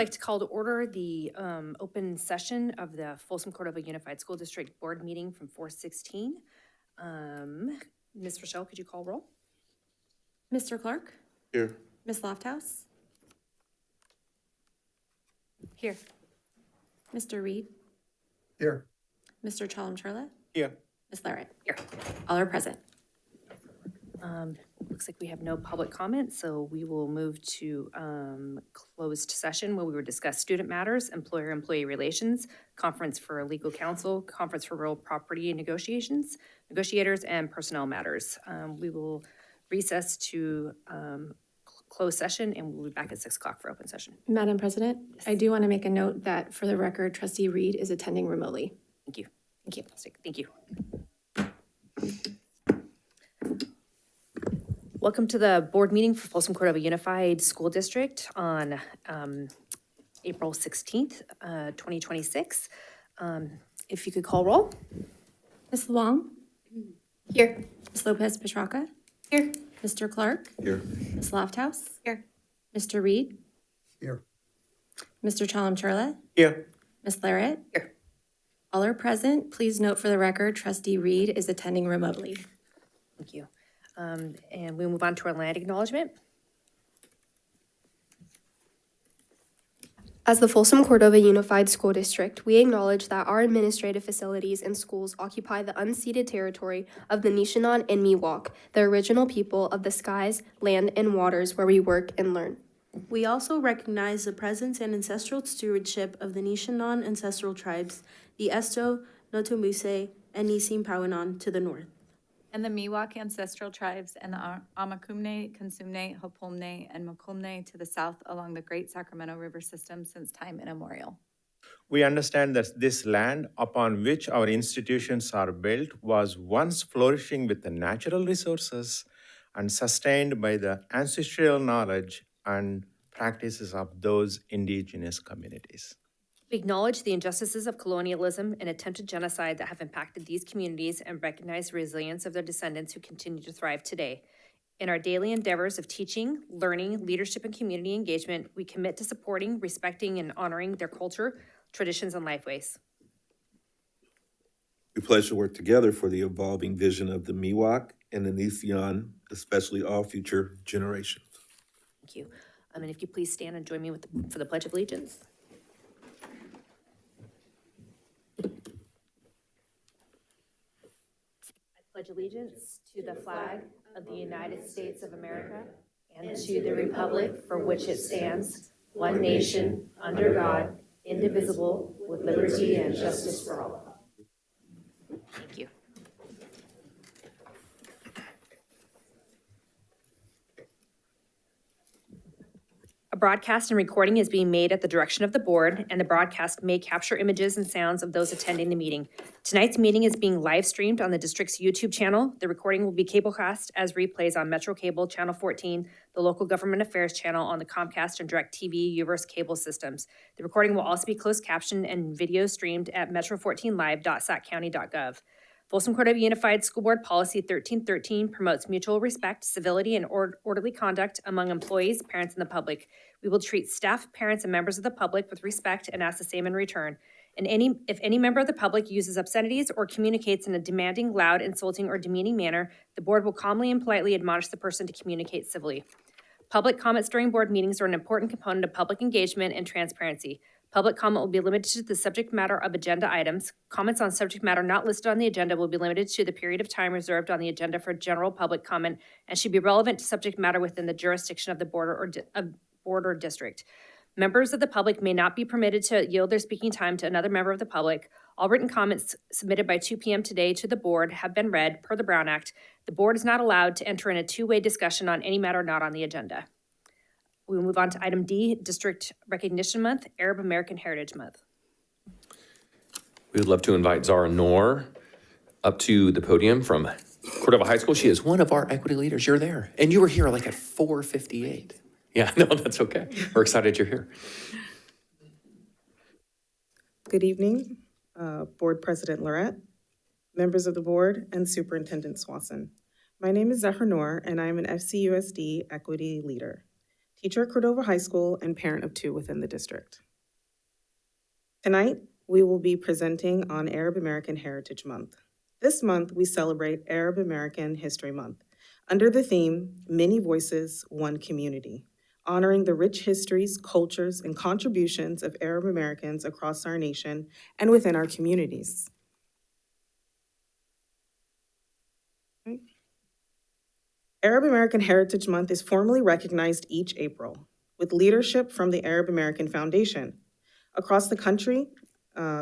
like to call to order the open session of the Folsom Cordova Unified School District Board meeting from 4/16. Ms. Rochelle, could you call roll? Mr. Clark? Here. Ms. Lofthouse? Here. Mr. Reed? Here. Mr. Chalem-Churla? Here. Ms. Larrett? Here. All are present. Looks like we have no public comment, so we will move to closed session where we will discuss student matters, employer-employee relations, conference for legal counsel, conference for real property negotiators, and personnel matters. We will recess to closed session, and we'll be back at 6 o'clock for open session. Madam President, I do want to make a note that for the record, Trustee Reed is attending remotely. Thank you. Thank you. Thank you. Welcome to the board meeting for Folsom Cordova Unified School District on April 16th, 2026. If you could call roll. Ms. Luong? Here. Ms. Lopez-Petracca? Here. Mr. Clark? Here. Ms. Lofthouse? Here. Mr. Reed? Here. Mr. Chalem-Churla? Here. Ms. Larrett? Here. All are present. Please note for the record, Trustee Reed is attending remotely. Thank you. And we'll move on to our land acknowledgement. As the Folsom Cordova Unified School District, we acknowledge that our administrative facilities and schools occupy the unceded territory of the Nishinan and Miwok, the original people of the skies, land, and waters where we work and learn. We also recognize the presence and ancestral stewardship of the Nishinan ancestral tribes, the Esto, Notomuse, and Nisim Pawinan to the north, and the Miwok ancestral tribes and the Amakumne, Consumne, Hopomne, and Mokumne to the south along the Great Sacramento River system since time immemorial. We understand that this land upon which our institutions are built was once flourishing with the natural resources and sustained by the ancestral knowledge and practices of those indigenous communities. We acknowledge the injustices of colonialism and attempted genocide that have impacted these communities and recognize the resilience of their descendants who continue to thrive today. In our daily endeavors of teaching, learning, leadership, and community engagement, we commit to supporting, respecting, and honoring their culture, traditions, and lifeways. We pledge to work together for the evolving vision of the Miwok and the Nisean, especially all future generations. Thank you. And if you please stand and join me for the Pledge of Allegiance. Pledge allegiance to the flag of the United States of America and to the republic for which it stands, one nation, under God, indivisible, with liberty and justice for all. Thank you. A broadcast and recording is being made at the direction of the board, and the broadcast may capture images and sounds of those attending the meeting. Tonight's meeting is being live streamed on the district's YouTube channel. The recording will be cablecast as replays on Metro Cable Channel 14, the local government affairs channel on the Comcast and DirecTV Uverse cable systems. The recording will also be closed captioned and video streamed at metro14live.saccounty.gov. Folsom Cordova Unified School Board Policy 1313 promotes mutual respect, civility, and orderly conduct among employees, parents, and the public. We will treat staff, parents, and members of the public with respect and ask the same in return. And if any member of the public uses obscenities or communicates in a demanding, loud, insulting, or demeaning manner, the board will calmly and politely admonish the person to communicate civilly. Public comments during board meetings are an important component of public engagement and transparency. Public comment will be limited to the subject matter of agenda items. Comments on subject matter not listed on the agenda will be limited to the period of time reserved on the agenda for general public comment and should be relevant to subject matter within the jurisdiction of the board or district. Members of the public may not be permitted to yield their speaking time to another member of the public. All written comments submitted by 2 p.m. today to the board have been read per the Brown Act. The board is not allowed to enter in a two-way discussion on any matter not on the agenda. We will move on to item D, District Recognition Month, Arab American Heritage Month. We would love to invite Zara Noor up to the podium from Cordova High School. She is one of our equity leaders. You're there. And you were here like at 4:58. Yeah, no, that's okay. We're excited you're here. Good evening, Board President Larrett, members of the board, and Superintendent Swanson. My name is Zahra Noor, and I am an FCUSD equity leader. teacher at Cordova High School, and parent of 2 within the district. Tonight, we will be presenting on Arab American Heritage Month. This month, we celebrate Arab American History Month under the theme, Many Voices, One Community, honoring the rich histories, cultures, and contributions of Arab Americans across our nation and within our communities. Arab American Heritage Month is formally recognized each April with leadership from the Arab American Foundation. Across the country,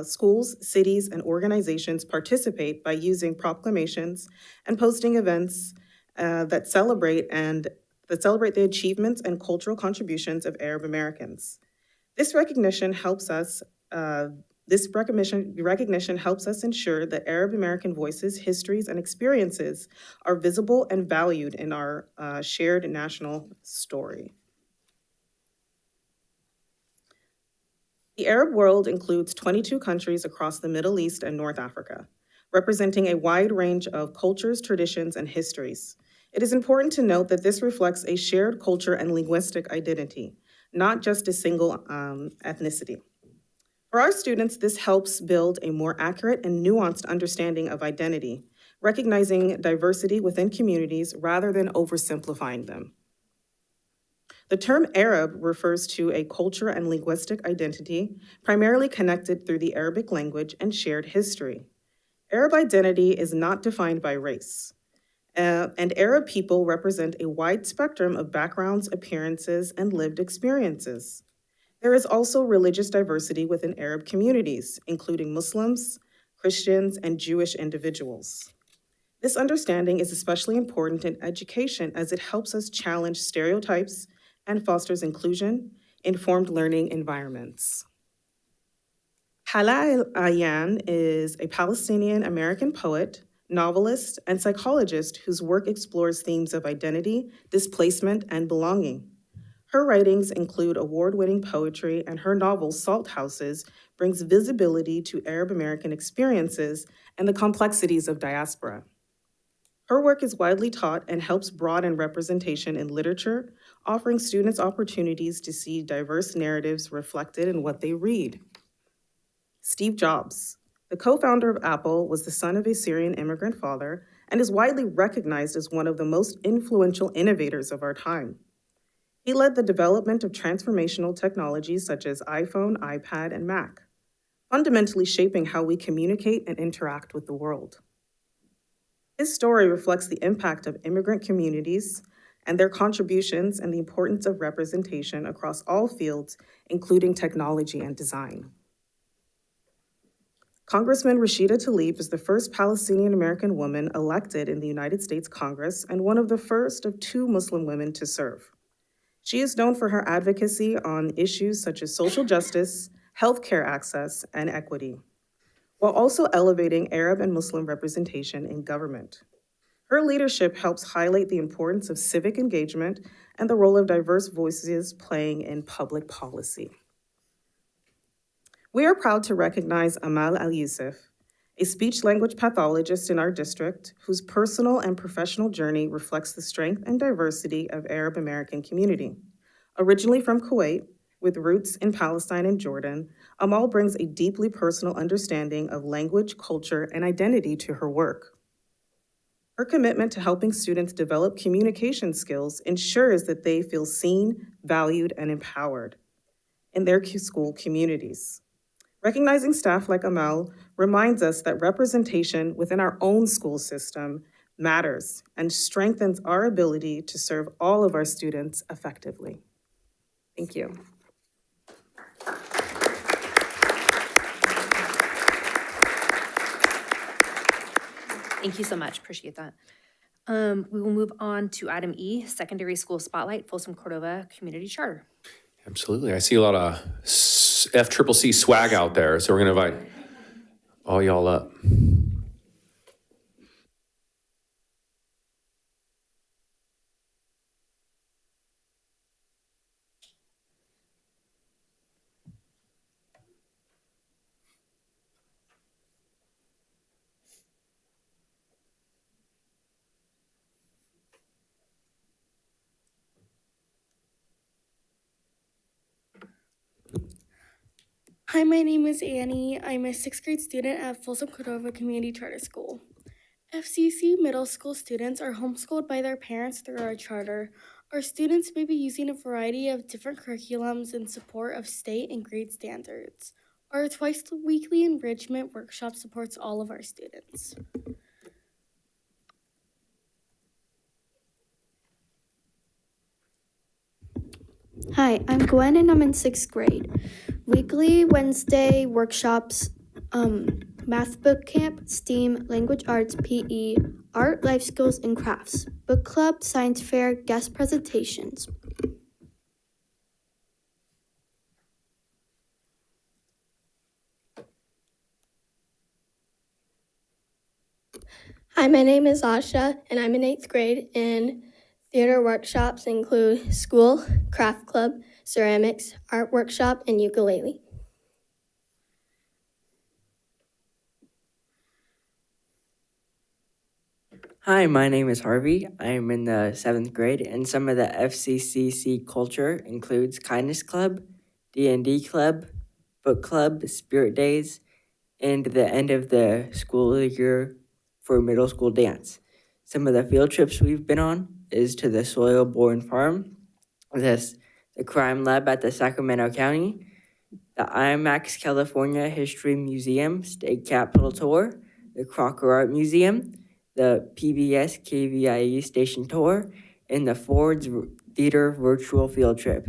schools, cities, and organizations participate by using proclamations and posting events that celebrate the achievements and cultural contributions of Arab Americans. This recognition helps us ensure that Arab American voices, histories, and experiences are visible and valued in our shared national story. The Arab world includes 22 countries across the Middle East and North Africa, representing a wide range of cultures, traditions, and histories. It is important to note that this reflects a shared culture and linguistic identity, not just a single ethnicity. For our students, this helps build a more accurate and nuanced understanding of identity, recognizing diversity within communities rather than oversimplifying them. The term Arab refers to a culture and linguistic identity primarily connected through the Arabic language and shared history. Arab identity is not defined by race, and Arab people represent a wide spectrum of backgrounds, appearances, and lived experiences. There is also religious diversity within Arab communities, including Muslims, Christians, and Jewish individuals. This understanding is especially important in education as it helps us challenge stereotypes and fosters inclusion, informed learning environments. Hala Ayan is a Palestinian-American poet, novelist, and psychologist whose work explores themes of identity, displacement, and belonging. Her writings include award-winning poetry, and her novel, Salt Houses, brings visibility to Arab American experiences and the complexities of diaspora. Her work is widely taught and helps broaden representation in literature, offering students opportunities to see diverse narratives reflected in what they read. Steve Jobs, the co-founder of Apple, was the son of a Syrian immigrant father and is widely recognized as one of the most influential innovators of our time. He led the development of transformational technologies such as iPhone, iPad, and Mac, fundamentally shaping how we communicate and interact with the world. His story reflects the impact of immigrant communities and their contributions and the importance of representation across all fields, including technology and design. Congressman Rashida Tlaib is the first Palestinian-American woman elected in the United States Congress and one of the first of 2 Muslim women to serve. She is known for her advocacy on issues such as social justice, healthcare access, and equity, while also elevating Arab and Muslim representation in government. Her leadership helps highlight the importance of civic engagement and the role of diverse voices playing in public policy. We are proud to recognize Amal Al-Yusuf, a speech-language pathologist in our district whose personal and professional journey reflects the strength and diversity of Arab American community. Originally from Kuwait, with roots in Palestine and Jordan, Amal brings a deeply personal understanding of language, culture, and identity to her work. Her commitment to helping students develop communication skills ensures that they feel seen, valued, and empowered in their school communities. Recognizing staff like Amal reminds us that representation within our own school system matters and strengthens our ability to serve all of our students effectively. Thank you. Thank you so much. Appreciate that. We will move on to item E, Secondary School Spotlight, Folsom Cordova Community Charter. Absolutely. I see a lot of FCCC swag out there, so we're going to invite all y'all up. Hi, my name is Annie. I'm a sixth grade student at Folsom Cordova Community Charter School. FCC middle school students are homeschooled by their parents through our charter. Our students may be using a variety of different curriculums in support of state and grade standards. Our twice-weekly enrichment workshop supports all of our students. Hi, I'm Gwen and I'm in sixth grade. Weekly Wednesday workshops, math book camp, STEAM, language arts, PE, art, life skills, and crafts, book club, science fair, guest presentations. Hi, my name is Asha, and I'm in 8th grade, and theater workshops include school, craft club, ceramics, art workshop, and ukulele. Hi, my name is Harvey. I am in the 7th grade, and some of the FCCC culture includes Kindness Club, D&D Club, Book Club, Spirit Days, and the end of the school year for middle school dance. Some of the field trips we've been on is to the Soil Born Farm, the Crime Lab at the Sacramento County, the IMAX California History Museum State Capitol Tour, the Crocker Art Museum, the PBS KVIE Station Tour, and the Ford's Theater Virtual Field Trip.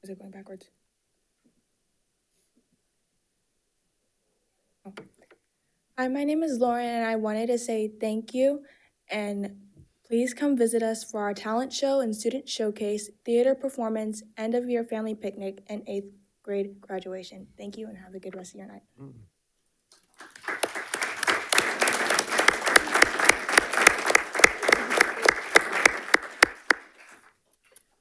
Is it going backwards? Oh. Hi, my name is Lauren, and I wanted to say thank you, and please come visit us for our talent show and student showcase, theater performance, end of year family picnic, and 8th grade graduation. Thank you, and have a good rest of your night.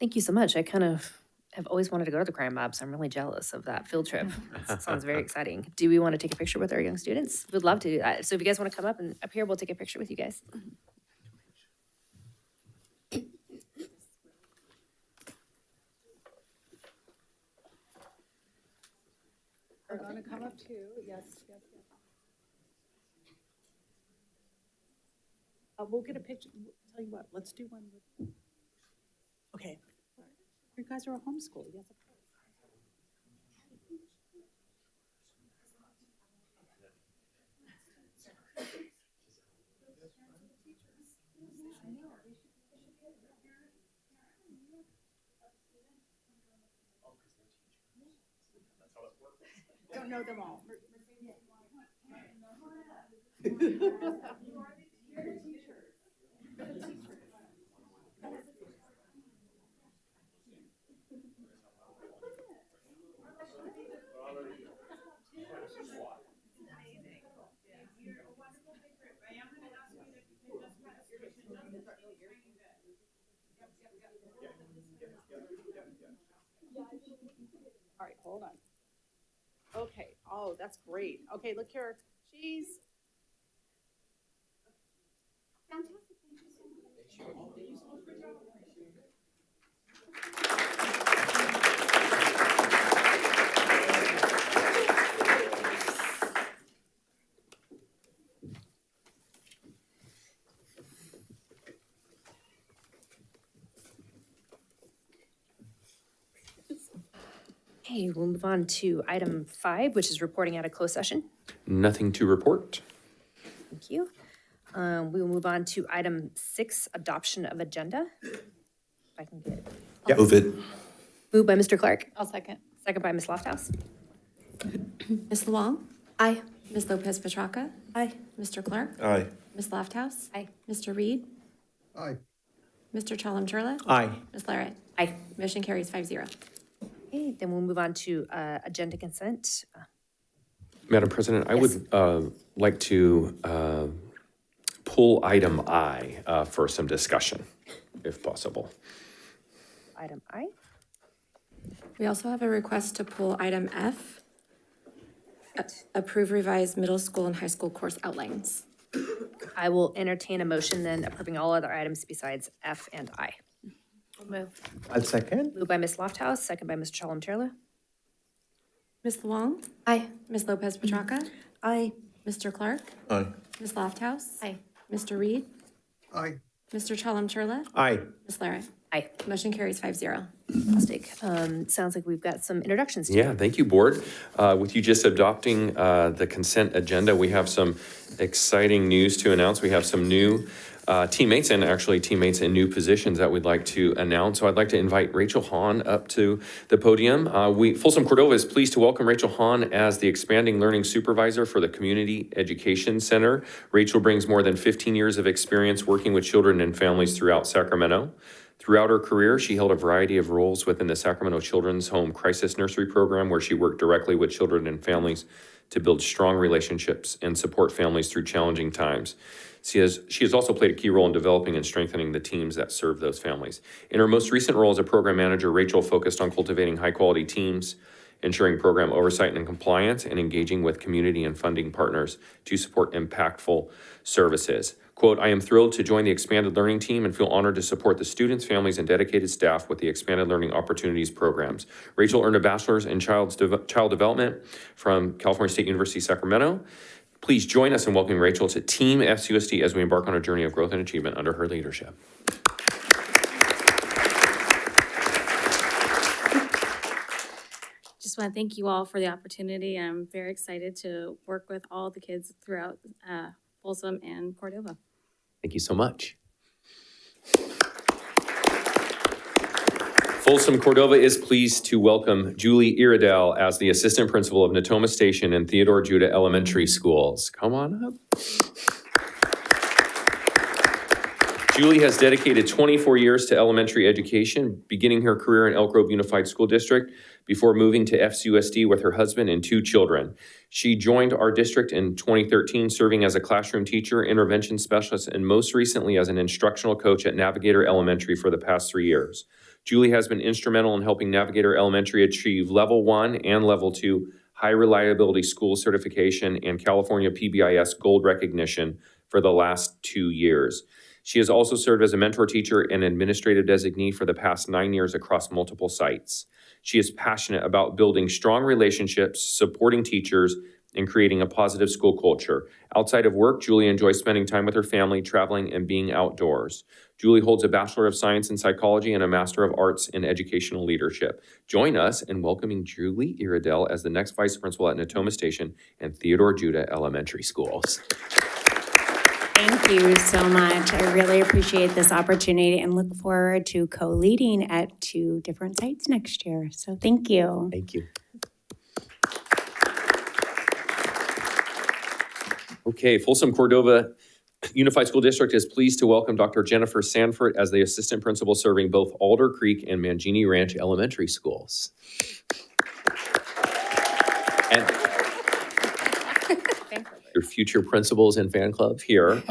Thank you so much. I kind of have always wanted to go to the crime lab, so I'm really jealous of that field trip. That sounds very exciting. Do we want to take a picture with our young students? We'd love to do that. So if you guys want to come up here, we'll take a picture with you guys. We're going to come up too. Yes. We'll get a picture. Tell you what, let's do one with. Okay. You guys are a homeschool. Yes, of course. Don't know them all. All right, hold on. Okay, oh, that's great. Okay, look here, cheese. Fantastic, thank you so much. Thank you so much. Good job. Okay, we'll move on to item 5, which is reporting out of closed session. Nothing to report. Thank you. We will move on to item 6, adoption of agenda. If I can get it. Yeah. Move it. Moved by Mr. Clark, I'll second. second by Ms. Lofthouse. Ms. Luong? Aye. Ms. Lopez Petracca? Aye. Mr. Clark? Aye. Ms. Lofthouse? Aye. Mr. Reed? Aye. Mr. Chalem-Churla? Aye. Ms. Larrett? Aye. Motion carries 5-0. Okay, then we'll move on to agenda consent. Madam President, I would like to pull item I for some discussion, if possible. Item I. We also have a request to pull item F. Approve revised middle school and high school course outlines. I will entertain a motion then approving all other items besides F and I. Move. I'll second. Moved by Ms. Lofthouse, second by Ms. Chalem-Chella. Ms. Luong? Aye. Ms. Lopez Petracca? Aye. Mr. Clark? Aye. Ms. Lofthouse? Aye. Mr. Reed? Aye. Mr. Chalem-Chella? Aye. Ms. Larrett? Aye. Motion carries 5-0. Fantastic. Sounds like we've got some introductions to Yeah, thank you, board. With you just adopting the consent agenda, we have some exciting news to announce. We have some new teammates and actually teammates in new positions that we'd like to announce. So I'd like to invite Rachel Hahn up to the podium. Folsom Cordova is pleased to welcome Rachel Hahn as the Expanding Learning Supervisor for the Community Education Center. Rachel brings more than 15 years of experience working with children and families throughout Sacramento. Throughout her career, she held a variety of roles within the Sacramento Children's Home Crisis Nursery Program, where she worked directly with children and families to build strong relationships and support families through challenging times. She has also played a key role in developing and strengthening the teams that serve those families. In her most recent role as a program manager, Rachel focused on cultivating high-quality teams, ensuring program oversight and compliance, and engaging with community and funding partners to support impactful services. Quote, I am thrilled to join the Expanded Learning team and feel honored to support the students, families, and dedicated staff with the Expanded Learning Opportunities programs. Rachel earned a bachelor's in child development from California State University, Sacramento. Please join us in welcoming Rachel to Team FCUSD as we embark on a journey of growth and achievement under her leadership. Just want to thank you all for the opportunity. I'm very excited to work with all the kids throughout Folsom and Cordova. Thank you so much. Folsom Cordova is pleased to welcome Julie Iredell as the Assistant Principal of Natoma Station and Theodore Judah Elementary Schools. Come on up. Julie has dedicated 24 years to elementary education, beginning her career in Elk Grove Unified School District before moving to FCUSD with her husband and 2 children. She joined our district in 2013, serving as a classroom teacher, intervention specialist, and most recently as an instructional coach at Navigator Elementary for the past 3 years. Julie has been instrumental in helping Navigator Elementary achieve Level 1 and Level 2 high reliability school certification and California PBIS gold recognition for the last 2 years. She has also served as a mentor teacher and administrative designee for the past 9 years across multiple sites. She is passionate about building strong relationships, supporting teachers, and creating a positive school culture. Outside of work, Julie enjoys spending time with her family, traveling, and being outdoors. Julie holds a Bachelor of Science in Psychology and a Master of Arts in Educational Leadership. Join us in welcoming Julie Iredell as the next Vice Principal at Natoma Station and Theodore Judah Elementary Schools. Thank you so much. I really appreciate this opportunity and look forward to co-leading at 2 different sites next year. So thank you. Thank you. Okay, Folsom Cordova Unified School District is pleased to welcome Dr. Jennifer Sanford as the Assistant Principal serving both Alder Creek and Mangini Ranch Elementary Schools. And your future principals and fan club here.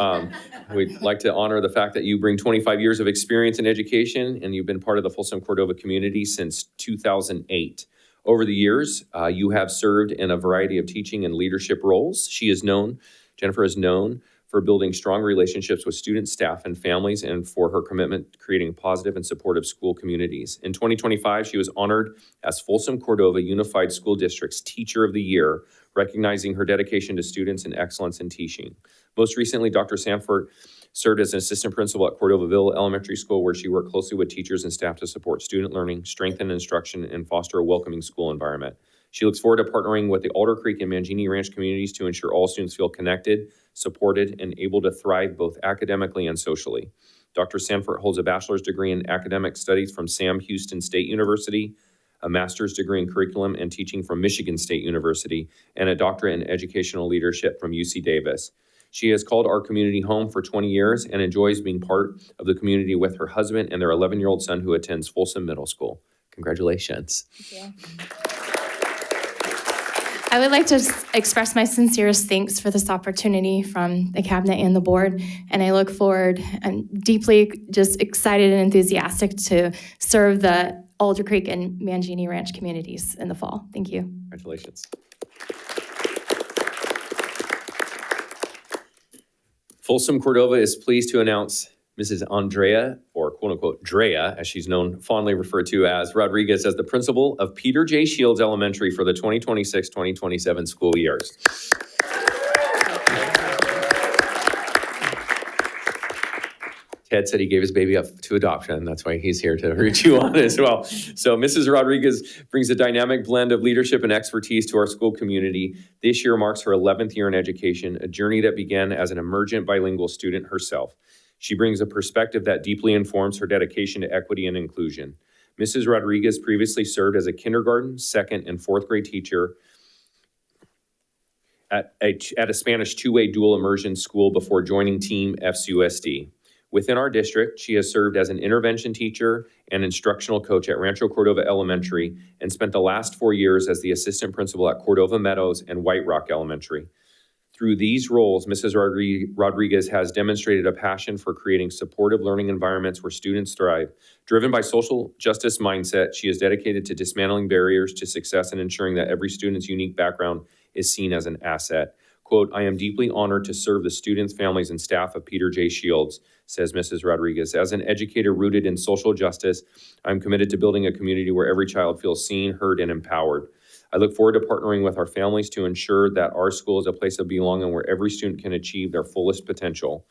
We'd like to honor the fact that you bring 25 years of experience in education and you've been part of the Folsom Cordova community since 2008. Over the years, you have served in a variety of teaching and leadership roles. Jennifer is known for building strong relationships with students, staff, and families, and for her commitment to creating positive and supportive school communities. In 2025, she was honored as Folsom Cordova Unified School District's Teacher of the Year, recognizing her dedication to students and excellence in teaching. Most recently, Dr. Sanford served as an assistant principal at Cordovaville Elementary School, where she worked closely with teachers and staff to support student learning, strengthen instruction, and foster a welcoming school environment. She looks forward to partnering with the Alder Creek and Mangini Ranch communities to ensure all students feel connected, supported, and able to thrive both academically and socially. Dr. Sanford holds a bachelor's degree in academic studies from Sam Houston State University, a master's degree in curriculum and teaching from Michigan State University, and a doctorate in educational leadership from UC Davis. She has called our community home for 20 years and enjoys being part of the community with her husband and their 11-year-old son who attends Folsom Middle School. Congratulations. Thank you. I would like to express my sincerest thanks for this opportunity from the cabinet and the board, and I look forward and deeply just excited and enthusiastic to serve the Alder Creek and Mangini Ranch communities in the fall. Thank you. Congratulations. Folsom Cordova is pleased to announce Mrs. Andrea, or quote-unquote Drea, as she's known, fondly referred to as, Rodriguez, as the principal of Peter J. Shields Elementary for the 2026-2027 school years. Ted said he gave his baby up to adoption. That's why he's here to root you on as well. So Mrs. Rodriguez brings a dynamic blend of leadership and expertise to our school community. This year marks her 11th year in education, a journey that began as an emergent bilingual student herself. She brings a perspective that deeply informs her dedication to equity and inclusion. Mrs. Rodriguez previously served as a kindergarten, second, and fourth grade teacher at a Spanish two-way dual immersion school before joining Team FCUSD. Within our district, she has served as an intervention teacher and instructional coach at Rancho Cordova Elementary and spent the last 4 years as the assistant principal at Cordova Meadows and White Rock Elementary. Through these roles, Mrs. Rodriguez has demonstrated a passion for creating supportive learning environments where students thrive. Driven by social justice mindset, she is dedicated to dismantling barriers to success and ensuring that every student's unique background is seen as an asset. Quote, I am deeply honored to serve the students, families, and staff of Peter J. Shields, says Mrs. Rodriguez. As an educator rooted in social justice, I'm committed to building a community where every child feels seen, heard, and empowered. I look forward to partnering with our families to ensure that our school is a place of belonging where every student can achieve their fullest potential.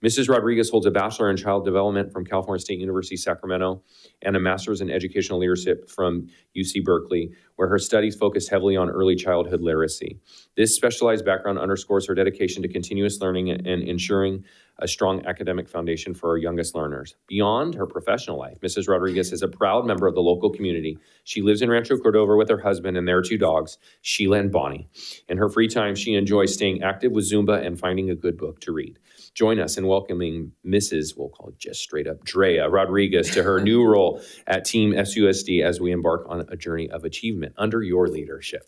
Mrs. Rodriguez holds a Bachelor in Child Development from California State University, Sacramento, and a Master's in Educational Leadership from UC Berkeley, where her studies focus heavily on early childhood literacy. This specialized background underscores her dedication to continuous learning and ensuring a strong academic foundation for our youngest learners. Beyond her professional life, Mrs. Rodriguez is a proud member of the local community. She lives in Rancho Cordova with her husband and their 2 dogs, Sheila and Bonnie. In her free time, she enjoys staying active with Zumba and finding a good book to read. Join us in welcoming Mrs., we'll call it just straight up, Drea Rodriguez to her new role at Team FCUSD as we embark on a journey of achievement under your leadership.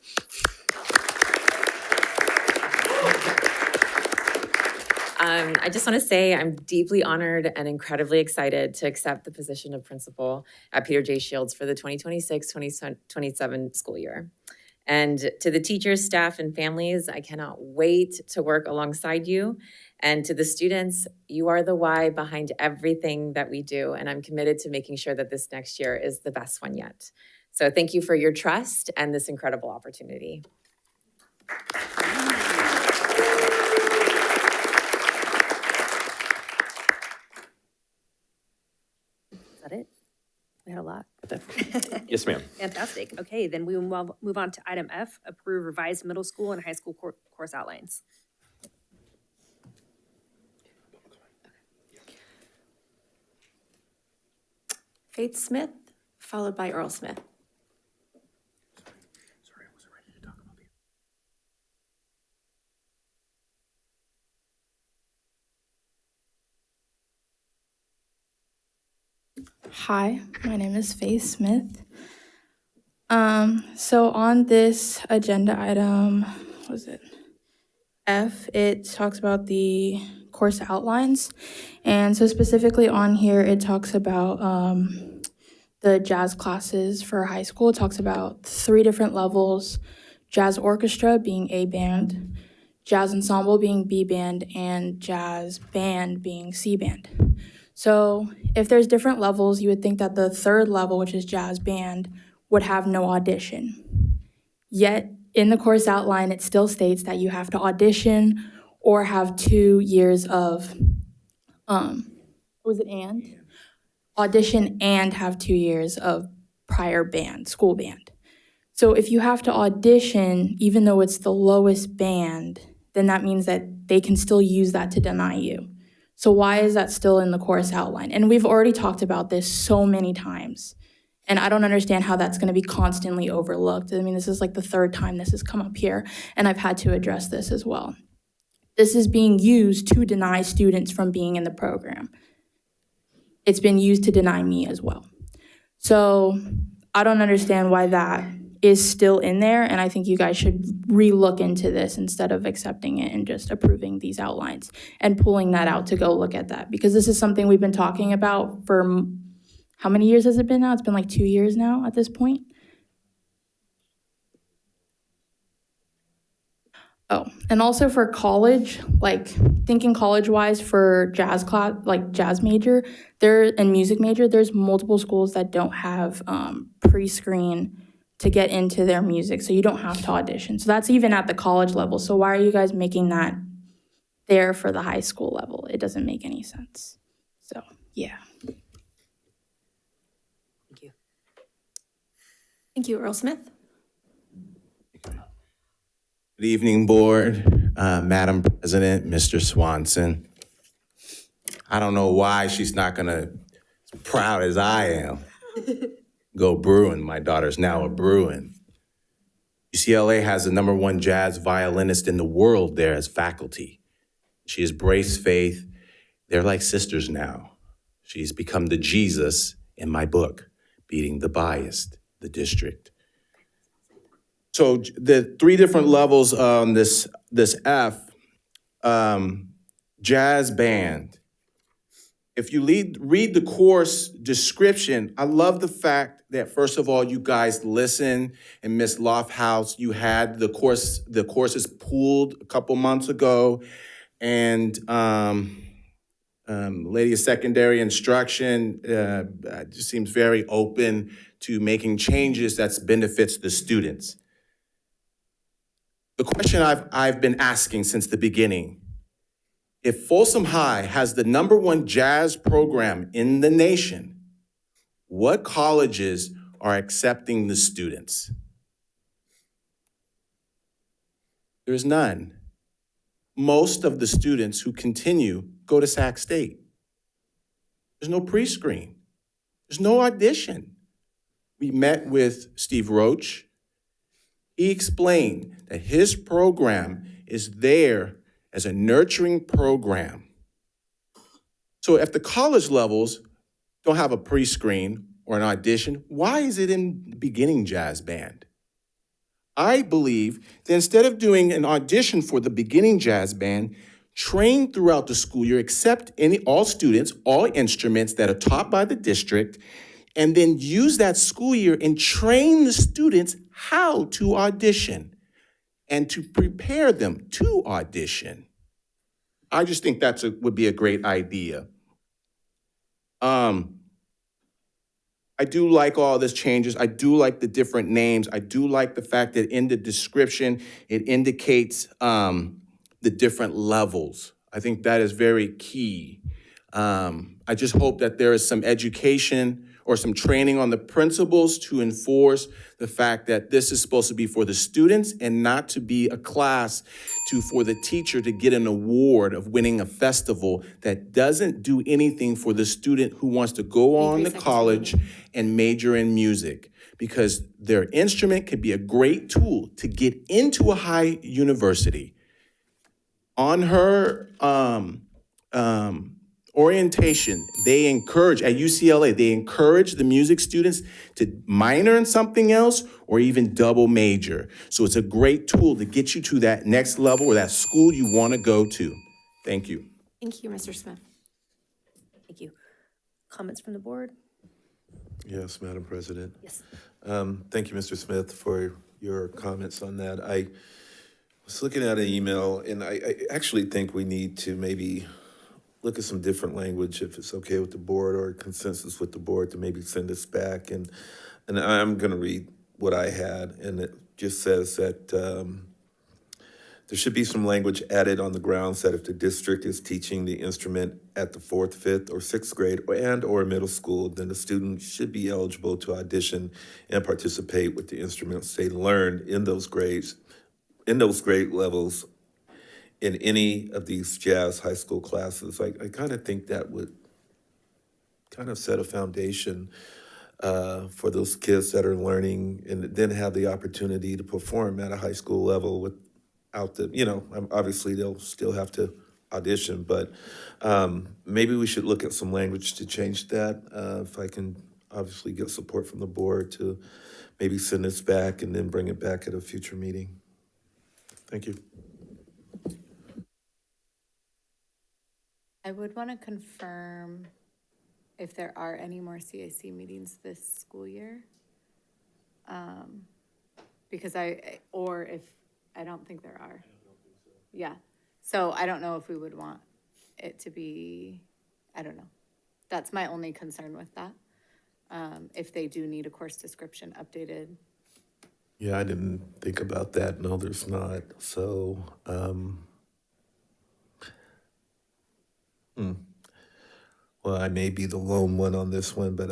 I just want to say I'm deeply honored and incredibly excited to accept the position of principal at Peter J. Shields for the 2026-2027 school year. And to the teachers, staff, and families, I cannot wait to work alongside you. And to the students, you are the why behind everything that we do. And I'm committed to making sure that this next year is the best one yet. So thank you for your trust and this incredible opportunity. Is that it? We had a lot. Yes, ma'am. Fantastic. Okay, then we will move on to item F, approve revised middle school and high school course outlines. Faith Smith, followed by Earl Smith. Hi, my name is Faith Smith. So on this agenda item, what was it? F, it talks about the course outlines. And so specifically on here, it talks about the jazz classes for high school. It talks about 3 different levels: jazz orchestra being A band, jazz ensemble being B band, and jazz band being C band. So if there's different levels, you would think that the 3rd level, which is jazz band, would have no audition. Yet in the course outline, it still states that you have to audition or have 2 years of, audition and have 2 years of prior band, school band. So if you have to audition, even though it's the lowest band, then that means that they can still use that to deny you. So why is that still in the course outline? And we've already talked about this so many times. And I don't understand how that's going to be constantly overlooked. I mean, this is like the 3rd time this has come up here, and I've had to address this as well. This is being used to deny students from being in the program. It's been used to deny me as well. So I don't understand why that is still in there, and I think you guys should re-look into this instead of accepting it and just approving these outlines and pulling that out to go look at that, because this is something we've been talking about for how many years has it been now? It's been like 2 years now at this point. Oh, and also for college, like thinking college-wise for jazz class, like jazz major, and music major, there's multiple schools that don't have pre-screen to get into their music, so you don't have to audition. So that's even at the college level. So why are you guys making that there for the high school level? It doesn't make any sense. So, yeah. Thank you. Thank you, Earl Smith. Good evening, Board, Madam President, Mr. Swanson. I don't know why she's not gonna, as proud as I am, go Bruin. My daughter's now a Bruin. UCLA has the #1 jazz violinist in the world there as faculty. She is Brace Faith. They're like sisters now. She's become the Jesus in my book, Beating the Biased, the district. So the 3 different levels on this F, jazz band. If you read the course description, I love the fact that, first of all, you guys listen, and Ms. Lofthouse, you had the courses pooled a couple months ago, and Lady of Secondary Instruction just seems very open to making changes that benefits the students. The question I've been asking since the beginning, if Folsom High has the #1 jazz program in the nation, what colleges are accepting the students? There's none. Most of the students who continue go to Sac State. There's no pre-screen. There's no audition. We met with Steve Roach. He explained that his program is there as a nurturing program. So if the college levels don't have a pre-screen or an audition, why is it in beginning jazz band? I believe that instead of doing an audition for the beginning jazz band, train throughout the school year, accept all students, all instruments that are taught by the district, and then use that school year and train the students how to audition and to prepare them to audition. I just think would be a great idea. I do like all this changes. I do like the different names. I do like the fact that in the description, it indicates the different levels. I think that is very key. I just hope that there is some education or some training on the principals to enforce the fact that this is supposed to be for the students and not to be a class for the teacher to get an award of winning a festival that doesn't do anything for the student who wants to go on to college and major in music, because their instrument could be a great tool to get into a high university. On her orientation, they encourage, at UCLA, they encourage the music students to minor in something else or even double major. So it's a great tool to get you to that next level or that school you want to go to. Thank you. Thank you, Mr. Smith. Thank you. Comments from the board? Yes, Madam President. Yes. Thank you, Mr. Smith, for your comments on that. I was looking at an email, and I actually think we need to maybe look at some different language, if it's okay with the board or consensus with the board, to maybe send us back. And I'm going to read what I had, and it just says that there should be some language added on the grounds that if the district is teaching the instrument at the 4th, 5th, or 6th grade or middle school, then the student should be eligible to audition and participate with the instruments they learned in those grades, in those grade levels, in any of these jazz high school classes. I kind of think that would kind of set a foundation for those kids that are learning and then have the opportunity to perform at a high school level without the, obviously they'll still have to audition, but maybe we should look at some language to change that. If I can obviously get support from the board to maybe send this back and then bring it back at a future meeting. Thank you. I would want to confirm if there are any more CAC meetings this school year. Because I don't think there are. Yeah. So I don't know if we would want it to be, I don't know. That's my only concern with that. If they do need a course description updated. Yeah, I didn't think about that. No, there's not. So, well, I may be the lone one on this one, but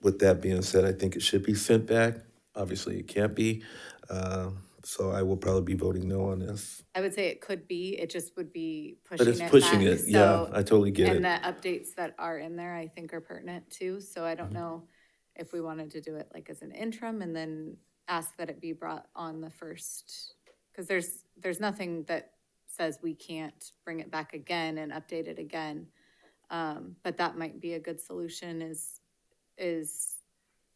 with that being said, I think it should be sent back. Obviously, it can't be. So I will probably be voting no on this. I would say it could be, it just would be But pushing it's it pushing back. it, yeah, So- I totally get it. And the updates that are in there, I think are pertinent too. So I don't know if we wanted to do it like as an interim and then ask that it be brought on the first, because there's nothing that says we can't bring it back again and update it again. But that might be a good solution is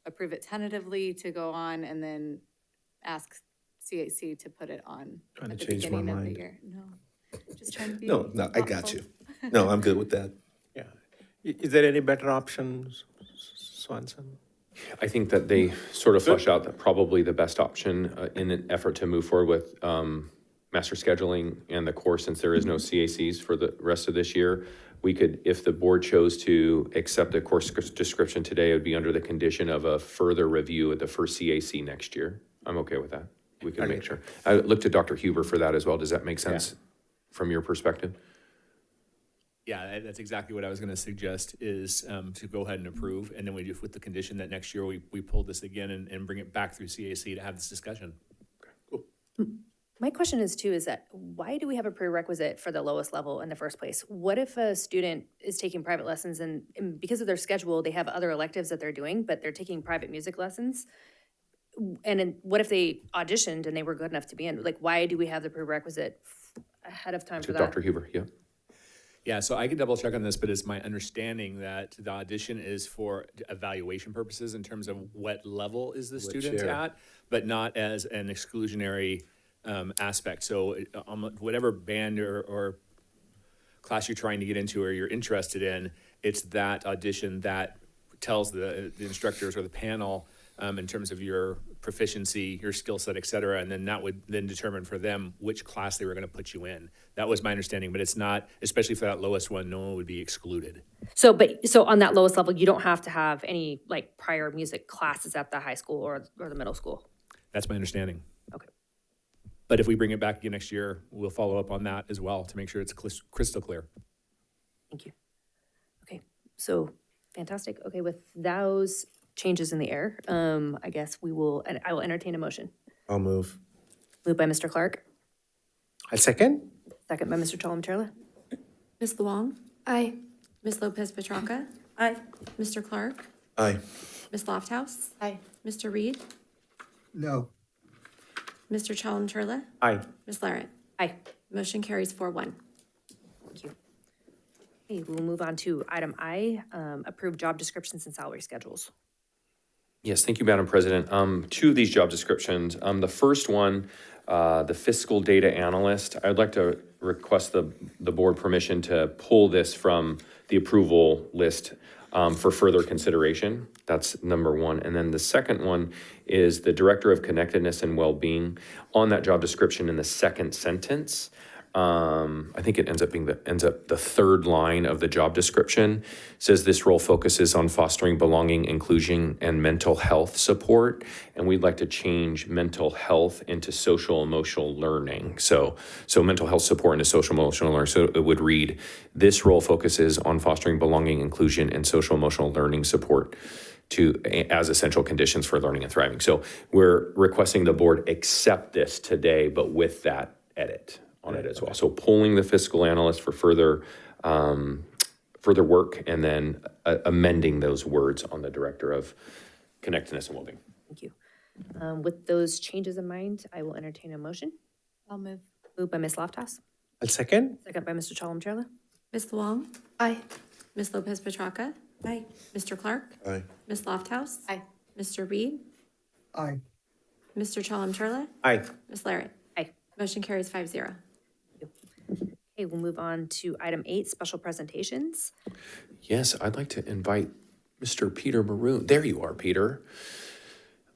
approve it tentatively to go on and then ask CAC to put it on Trying at to the change my beginning of the mind. year. No, just trying to be. No, I got you. No, I'm good with that. Yeah. Is there any better options, Swanson? I think that they sort of flush out that probably the best option in an effort to move forward with master scheduling and the course, since there is no CACs for the rest of this year. We could, if the board chose to accept the course description today, it would be under the condition of a further review at the first CAC next year. I'm okay with that. We can make sure. I looked to Dr. Huber for that as well. Does that make sense from your perspective? Yeah, that's exactly what I was going to suggest is to go ahead and approve. And then we do with the condition that next year we pull this again and bring it back through CAC to have this discussion. My question is too, is that why do we have a prerequisite for the lowest level in the first place? What if a student is taking private lessons and because of their schedule, they have other electives that they're doing, but they're taking private music lessons? And then what if they auditioned and they were good enough to be in? Like, why do we have the prerequisite ahead of time To for that? Dr. Huber, yeah. Yeah, so I can double check on this, but it's my understanding that the audition is for evaluation purposes in terms of what level is the student chair. at, but not as an exclusionary aspect. So whatever band or class you're trying to get into or you're interested in, it's that audition that tells the instructors or the panel in terms of your proficiency, your skill set, et cetera, and then that would then determine for them which class they were going to put you in. That was my understanding, but it's not, especially for that lowest one, no one would be excluded. So on that lowest level, you don't have to have any like prior music classes at the high school or the middle school? That's my understanding. Okay. But if we bring it back again next year, we'll follow up on that as well to make sure it's crystal clear. Thank you. Okay, so fantastic. Okay, with those changes in the air, I guess I will entertain a motion. I'll move. Moved by Mr. Clark, I'll second. second by Mr. Chalem-Chella. Ms. Luong? Aye. Ms. Lopez Petracca? Aye. Mr. Clark? Aye. Ms. Lofthouse? Aye. Mr. Reed? No. Mr. Chalem-Chella? Aye. Ms. Larrett? Aye. Motion carries 4-1. Thank you. Okay, we'll move on to item I, approve job descriptions and salary schedules. Yes, thank you, Madam President. Two of these job descriptions. The first one, the fiscal data analyst, I'd like to request the board permission to pull this from the approval list for further consideration. That's number one. And then the second one is the Director of Connectedness and Wellbeing. On that job description in the second sentence, I think it ends up the third line of the job description. Says this role focuses on fostering belonging, inclusion, and mental health support. And we'd like to change mental health into social emotional learning. So mental health support into social emotional learning. So it would read, this role focuses on fostering belonging, inclusion, and social emotional learning support as essential conditions for learning and thriving. So we're requesting the board accept this today, but with that edit on it as well. So pulling the fiscal analyst for further work and then amending those words on the Director of Connectedness and Wellbeing. Thank you. With those changes in mind, I will entertain a motion. I'll move. Moved by Ms. Lofthouse, I'll second. second by Mr. Chalem-Chella. Ms. Luong? Aye. Ms. Lopez Petracca? Aye. Mr. Clark? Aye. Ms. Lofthouse? Aye. Mr. Reed? Aye. Mr. Chalem-Chella? Aye. Ms. Larrett? Aye. Motion carries 5-0. Okay, we'll move on to item 8, special presentations. Yes, I'd like to invite Mr. Peter Maroon. There you are, Peter.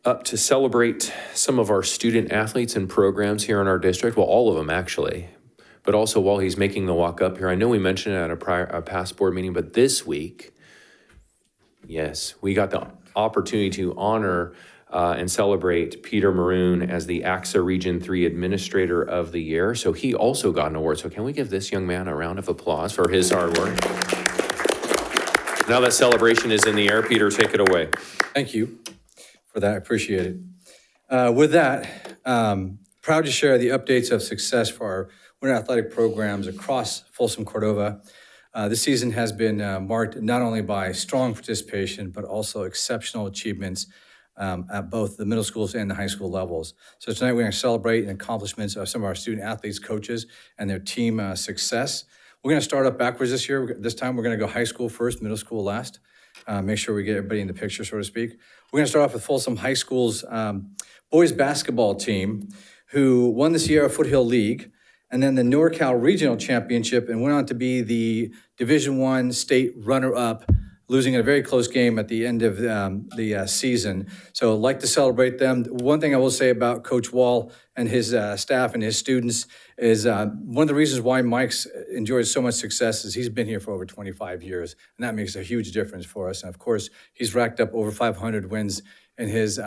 Up to celebrate some of our student athletes and programs here in our district. Well, all of them actually. But also while he's making the walk up here, I know we mentioned it at a past board meeting, but this week, yes, we got the opportunity to honor and celebrate Peter Maroon as the AXA Region 3 Administrator of the Year. So he also got an award. So can we give this young man a round of applause for his hard work? Now that celebration is in the air, Peter, take it away. Thank you for that. I appreciate it. With that, proud to share the updates of success for our winter athletic programs across Folsom, Cordova. This season has been marked not only by strong participation, but also exceptional achievements at both the middle schools and the high school levels. So tonight we're going to celebrate the accomplishments of some of our student athletes, coaches, and their team success. We're going to start up backwards this year. This time we're going to go high school first, middle school last. Make sure we get everybody in the picture, so to speak. We're going to start off with Folsom High School's boys basketball team, who won the Sierra Foothill League and then the NorCal Regional Championship and went on to be the Division I state runner-up, losing a very close game at the end of the season. So I'd like to celebrate them. One thing I will say about Coach Wall and his staff and his students is one of the reasons why Mike's enjoys so much success is he's been here for over 25 years, and that makes a huge difference for us. And of course, he's racked up over 500 wins in his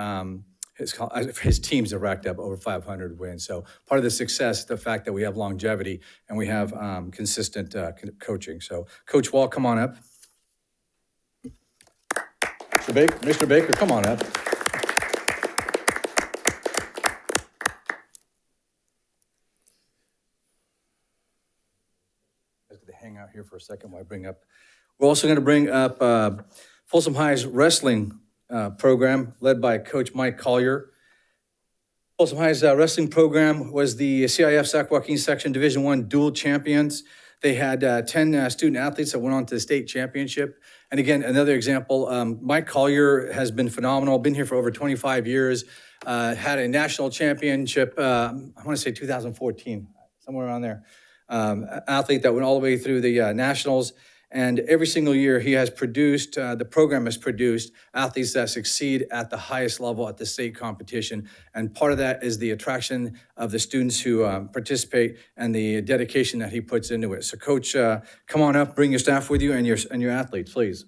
teams have racked up over 500 wins. So part of the success is the fact that we have longevity and we have consistent coaching. So Coach Wall, come on up. Mr. Baker, come on up. I'm going to hang out here for a second while I bring up. We're also going to bring up Folsom High's wrestling program led by Coach Mike Collier. Folsom High's wrestling program was the CIF Sac Joaquin Section Division I dual champions. They had 10 student athletes that went on to the state championship. And again, another example, Mike Collier has been phenomenal, been here for over 25 years, had a national championship, I want to say 2014, somewhere around there, athlete that went all the way through the nationals. And every single year he has produced, the program has produced athletes that succeed at the highest level at the state competition. And part of that is the attraction of the students who participate and the dedication that he puts into it. So Coach, come on up, bring your staff with you and your athletes, please.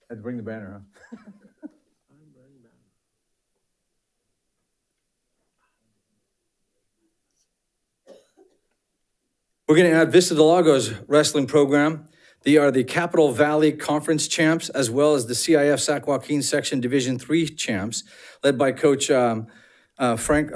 Had to bring the banner, huh? We're going to add Vista Del Lago's wrestling program. They are the Capital Valley Conference champs, as well as the CIF Sac Joaquin Section Division III champs, led by Coach Frank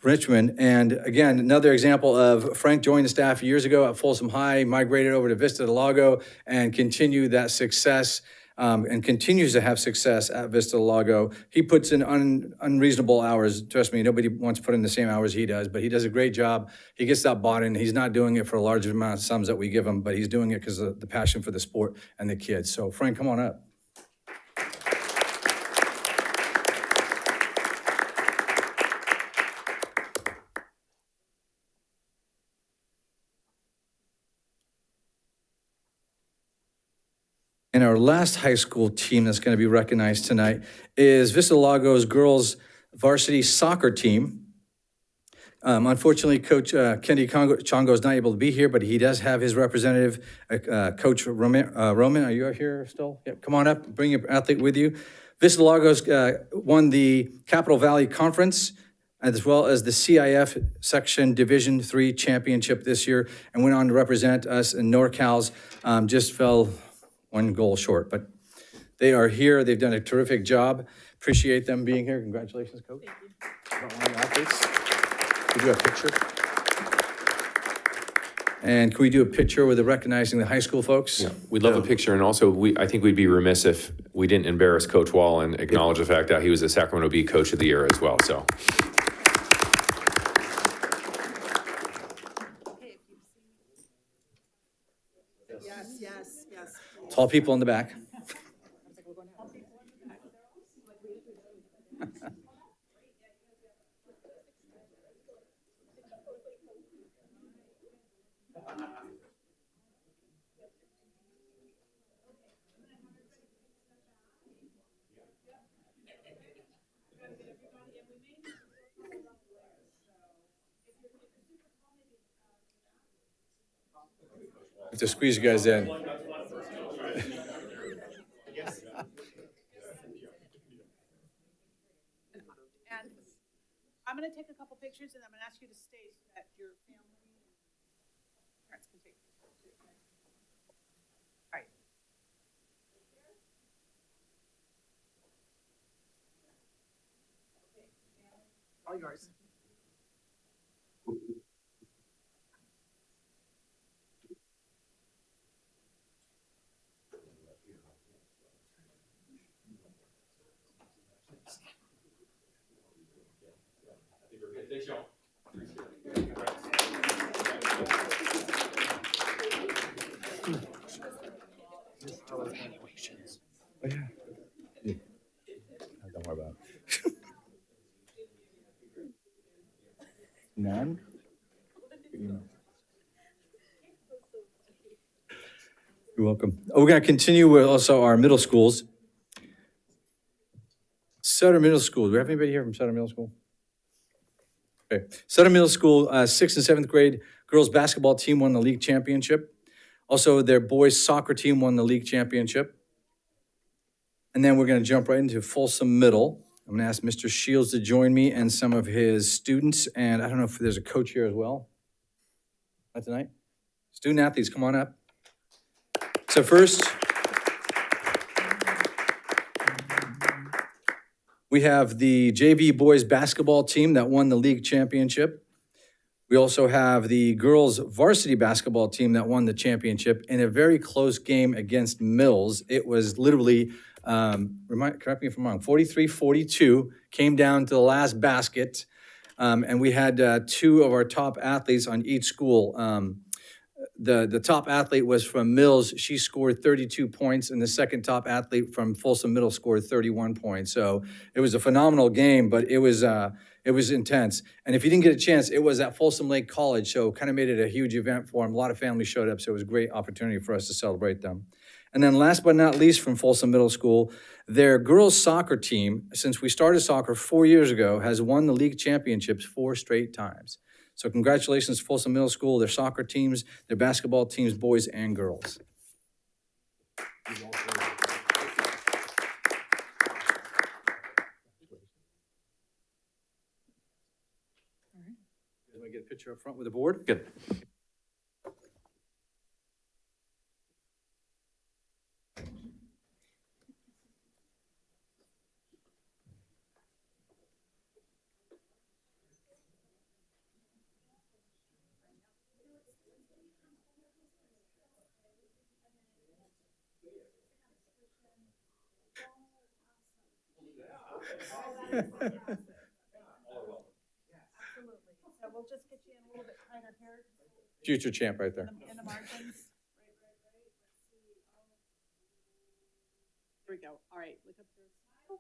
Richmond. And again, another example of Frank joined the staff years ago at Folsom High, migrated over to Vista Del Lago, and continued that success and continues to have success at Vista Del Lago. He puts in unreasonable hours. Trust me, nobody wants to put in the same hours he does, but he does a great job. He gets that bought in. He's not doing it for a large amount of sums that we give him, but he's doing it because of the passion for the sport and the kids. So Frank, come on up. And our last high school team that's going to be recognized tonight is Vista Del Lago's girls varsity soccer team. Unfortunately, Coach Kendi Chongo is not able to be here, but he does have his representative, Coach Roman. Are you here still? Yep, come on up, bring your athlete with you. Vista Del Lago's won the Capital Valley Conference, as well as the CIF Section Division III Championship this year, and went on to represent us in NorCal's, just fell one goal short, but they are here. They've done a terrific job. Appreciate them being here. Congratulations, Coach. Thank you. Could we do a picture? And can we do a picture with recognizing the high school folks? Yeah, we'd love a picture, and also I think we'd be remiss if we didn't embarrass Coach Wall and acknowledge the fact that he was the Sacramento Bee Coach of the Year as well. So. Yes. Tall people in the back. Have to squeeze you guys in. And I'm gonna take a couple pictures and I'm gonna ask you to stay so that your family and parents can take pictures too. All right. All yours. Thanks, y'all. Evaluations. Oh, yeah. Yeah. Don't worry about it. None? You're welcome. We're going to continue with also our middle schools. Sutter Middle School. Do we have anybody here from Sutter Middle School? Okay. Sutter Middle School, 6th and 7th grade girls basketball team won the league championship. Also, their boys soccer team won the league championship. And then we're going to jump right into Folsom Middle. I'm going to ask Mr. Shields to join me and some of his students. And I don't know if there's a coach here as well. Not tonight? Student athletes, come on up. So first, we have the JV boys basketball team that won the league championship. We also have the girls varsity basketball team that won the championship in a very close game against Mills. It was literally, correct me if I'm wrong, 43-42, came down to the last basket. And we had two of our top athletes on each school. The top athlete was from Mills. She scored 32 points, and the second top athlete from Folsom Middle scored 31 points. So it was a phenomenal game, but it was intense. And if you didn't get a chance, it was at Folsom Lake College, so kind of made it a huge event for them. A lot of families showed up, so it was a great opportunity for us to celebrate them. And then last but not least from Folsom Middle School, their girls soccer team, since we started soccer 4 years ago, has won the league championships 4 straight times. So congratulations to Folsom Middle School, their soccer teams, their basketball teams, boys and girls. You want to get a picture up front with the board? Good. Absolutely. So we'll just get you in a little bit tighter here. Future champ right there. In the margins. Here we go. All right, look up there. Smile.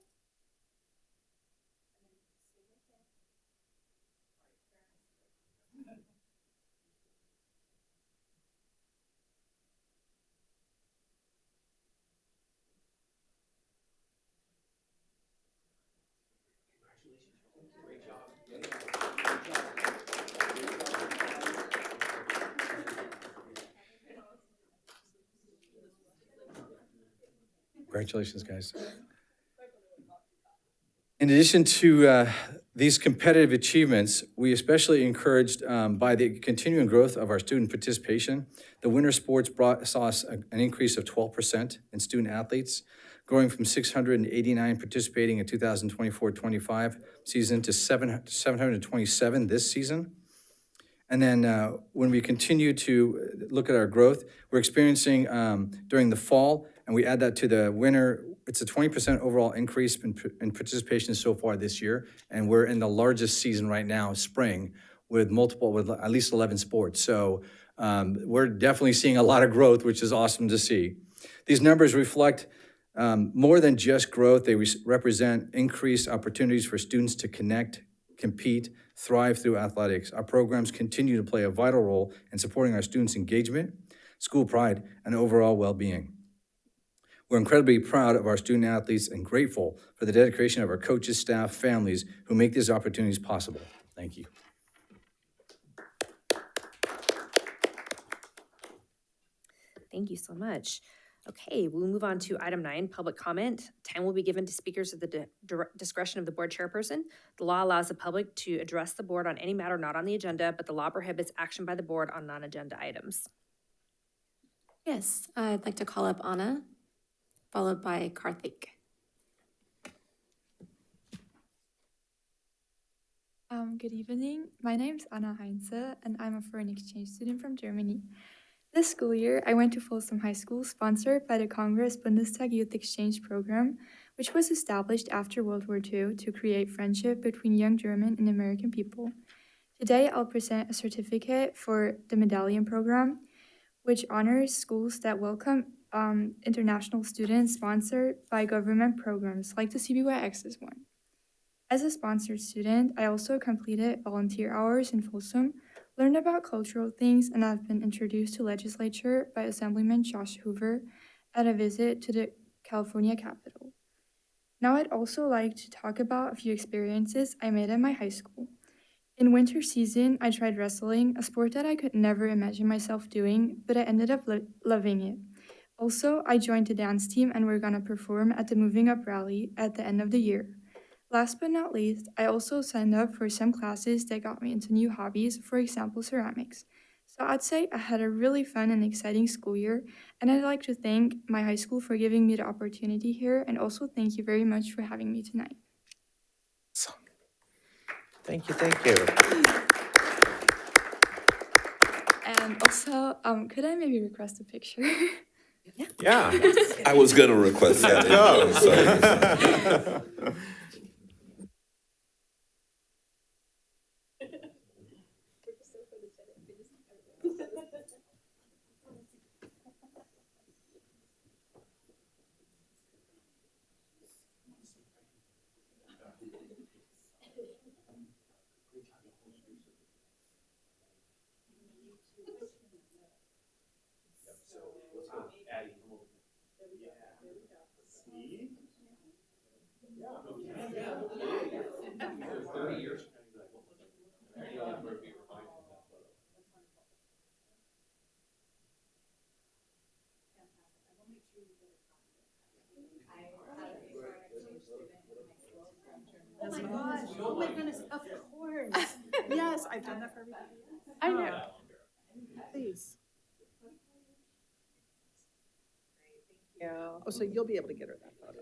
Congratulations, guys. In addition to these competitive achievements, we especially encouraged by the continuing growth of our student participation. The winter sports saw us an increase of 12% in student athletes, growing from 689 participating in 2024-25 season to 727 this season. And then when we continue to look at our growth, we're experiencing during the fall, and we add that to the winter, it's a 20% overall increase in participation so far this year. And we're in the largest season right now, spring, with at least 11 sports. So we're definitely seeing a lot of growth, which is awesome to see. These numbers reflect more than just growth. They represent increased opportunities for students to connect, compete, thrive through athletics. Our programs continue to play a vital role in supporting our students' engagement, school pride, and overall well-being. We're incredibly proud of our student athletes and grateful for the dedication of our coaches, staff, families who make these opportunities possible. Thank you. Thank you so much. Okay, we'll move on to item 9, public comment. Time will be given to speakers at the discretion of the board chairperson. The law allows the public to address the board on any matter not on the agenda, but the law prohibits action by the board on non-agenda items. Yes, I'd like to call up Anna, followed by Karthik. Good evening. My name is Anna Heinze, and I'm a foreign exchange student from Germany. This school year, I went to Folsom High School, sponsored by the Congress Bundestag Youth Exchange Program, which was established after World War II to create friendship between young German and American people. Today, I'll present a certificate for the Medallion Program, which honors schools that welcome international students sponsored by government programs like the CBYX's one. As a sponsored student, I also completed volunteer hours in Folsom, learned about cultural things, and I've been introduced to legislature by Assemblyman Josh Hoover at a visit to the California Capitol. Now I'd also like to talk about a few experiences I made at my high school. In winter season, I tried wrestling, a sport that I could never imagine myself doing, but I ended up loving it. Also, I joined the dance team and we're gonna perform at the Moving Up Rally at the end of the year. Last but not least, I also signed up for some classes that got me into new hobbies, for example, ceramics. So I'd say I had a really fun and exciting school year, and I'd like to thank my high school for giving me the opportunity here, and also thank you very much for having me tonight. Thank you, thank you. And also, could I maybe request a picture? Yeah. I was gonna request that. No. I'm sorry. Oh my gosh, oh my goodness, of course. Yes, I've done that for everybody. I know. Please. Oh, so you'll be able to get her that photo?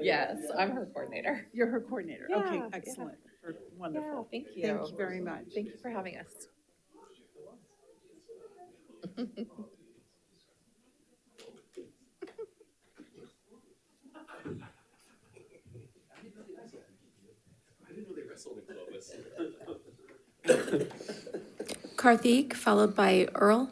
Yes, I'm her coordinator. You're her coordinator? Okay, Yeah, excellent. yeah. Wonderful. Yeah, thank you. Thank you very much. Thank you for having us. Karthik, followed by Earl.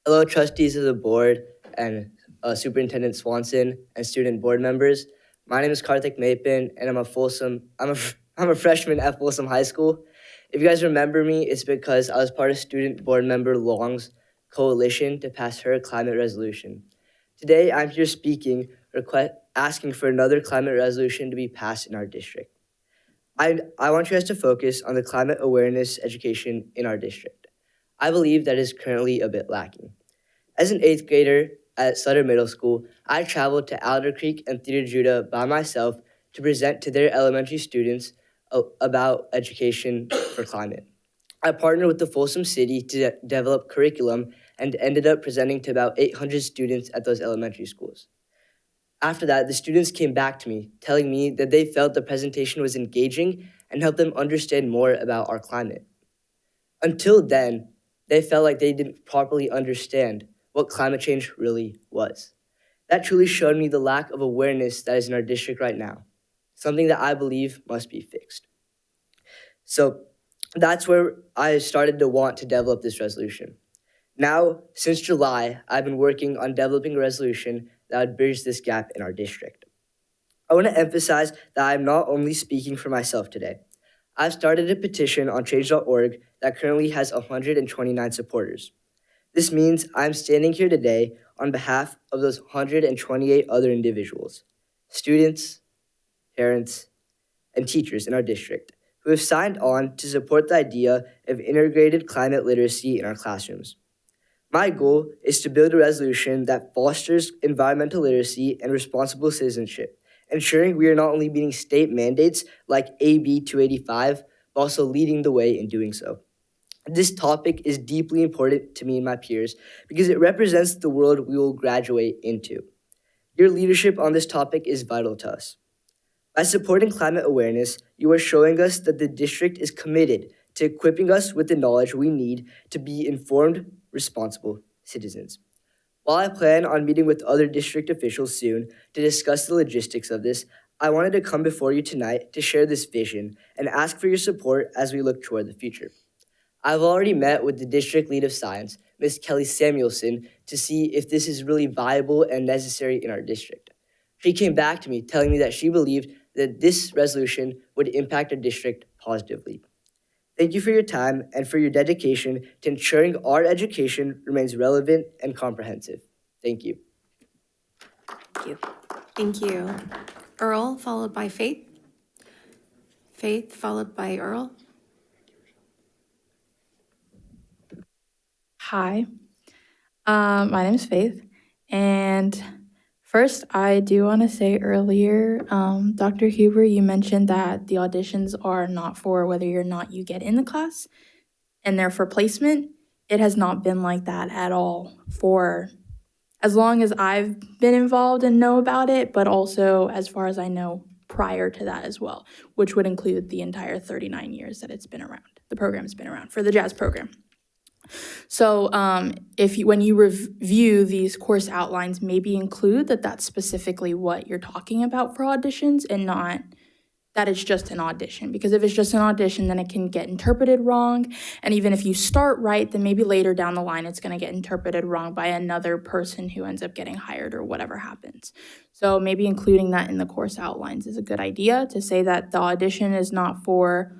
Hello, trustees of the board and Superintendent Swanson and student board members. My name is Karthik Mapin, and I'm a freshman at Folsom High School. If you guys remember me, it's because I was part of student board member Long's coalition to pass her climate resolution. Today, I'm here speaking, asking for another climate resolution to be passed in our district. I want you guys to focus on the climate awareness education in our district. I believe that is currently a bit lacking. As an 8th grader at Sutter Middle School, I traveled to Alder Creek and Theater Judah by myself to present to their elementary students about education for climate. I partnered with the Folsom City to develop curriculum and ended up presenting to about 800 students at those elementary schools. After that, the students came back to me, telling me that they felt the presentation was engaging and helped them understand more about our climate. Until then, they felt like they didn't properly understand what climate change really was. That truly showed me the lack of awareness that is in our district right now, something that I believe must be fixed. So that's where I started to want to develop this resolution. Now, since July, I've been working on developing a resolution that would bridge this gap in our district. I want to emphasize that I'm not only speaking for myself today. I've started a petition on change.org that currently has 129 supporters. This means I'm standing here today on behalf of those 128 other individuals, students, parents, and teachers in our district who have signed on to support the idea of integrated climate literacy in our classrooms. My goal is to build a resolution that fosters environmental literacy and responsible citizenship, ensuring we are not only meeting state mandates like AB 285, but also leading the way in doing so. This topic is deeply important to me and my peers because it represents the world we will graduate into. Your leadership on this topic is vital to us. By supporting climate awareness, you are showing us that the district is committed to equipping us with the knowledge we need to be informed, responsible citizens. While I plan on meeting with other district officials soon to discuss the logistics of this, I wanted to come before you tonight to share this vision and ask for your support as we look toward the future. I've already met with the district lead of science, Ms. Kelly Samuelson, to see if this is really viable and necessary in our district. She came back to me telling me that she believed that this resolution would impact our district positively. Thank you for your time and for your dedication to ensuring our education remains relevant and comprehensive. Thank you. Thank you. Thank you. Earl, followed by Faith. Faith, followed by Earl. Hi, my name is Faith, and first I do want to say earlier, Dr. Huber, you mentioned that the auditions are not for whether or not you get in the class, and they're for placement. It has not been like that at all for as long as I've been involved and know about it, but also as far as I know prior to that as well, which would include the entire 39 years that it's been around. The program's been around for the jazz program. So when you review these course outlines, maybe include that that's specifically what you're talking about for auditions and not that it's just an audition. Because if it's just an audition, then it can get interpreted wrong. And even if you start right, then maybe later down the line, it's going to get interpreted wrong by another person who ends up getting hired or whatever happens. So maybe including that in the course outlines is a good idea, to say that the audition is not for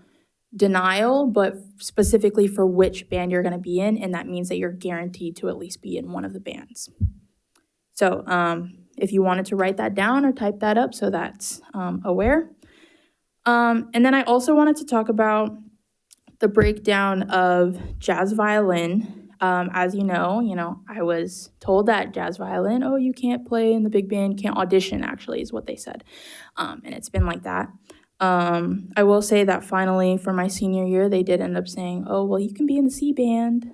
denial, but specifically for which band you're going to be in, and that means that you're guaranteed to at least be in one of the bands. So if you wanted to write that down or type that up so that's aware. And then I also wanted to talk about the breakdown of jazz violin. As you know, I was told that jazz violin, oh, you can't play in the big band, can't audition, actually, is what they said. And it's been like that. I will say that finally for my senior year, they did end up saying, oh, well, you can be in the C band.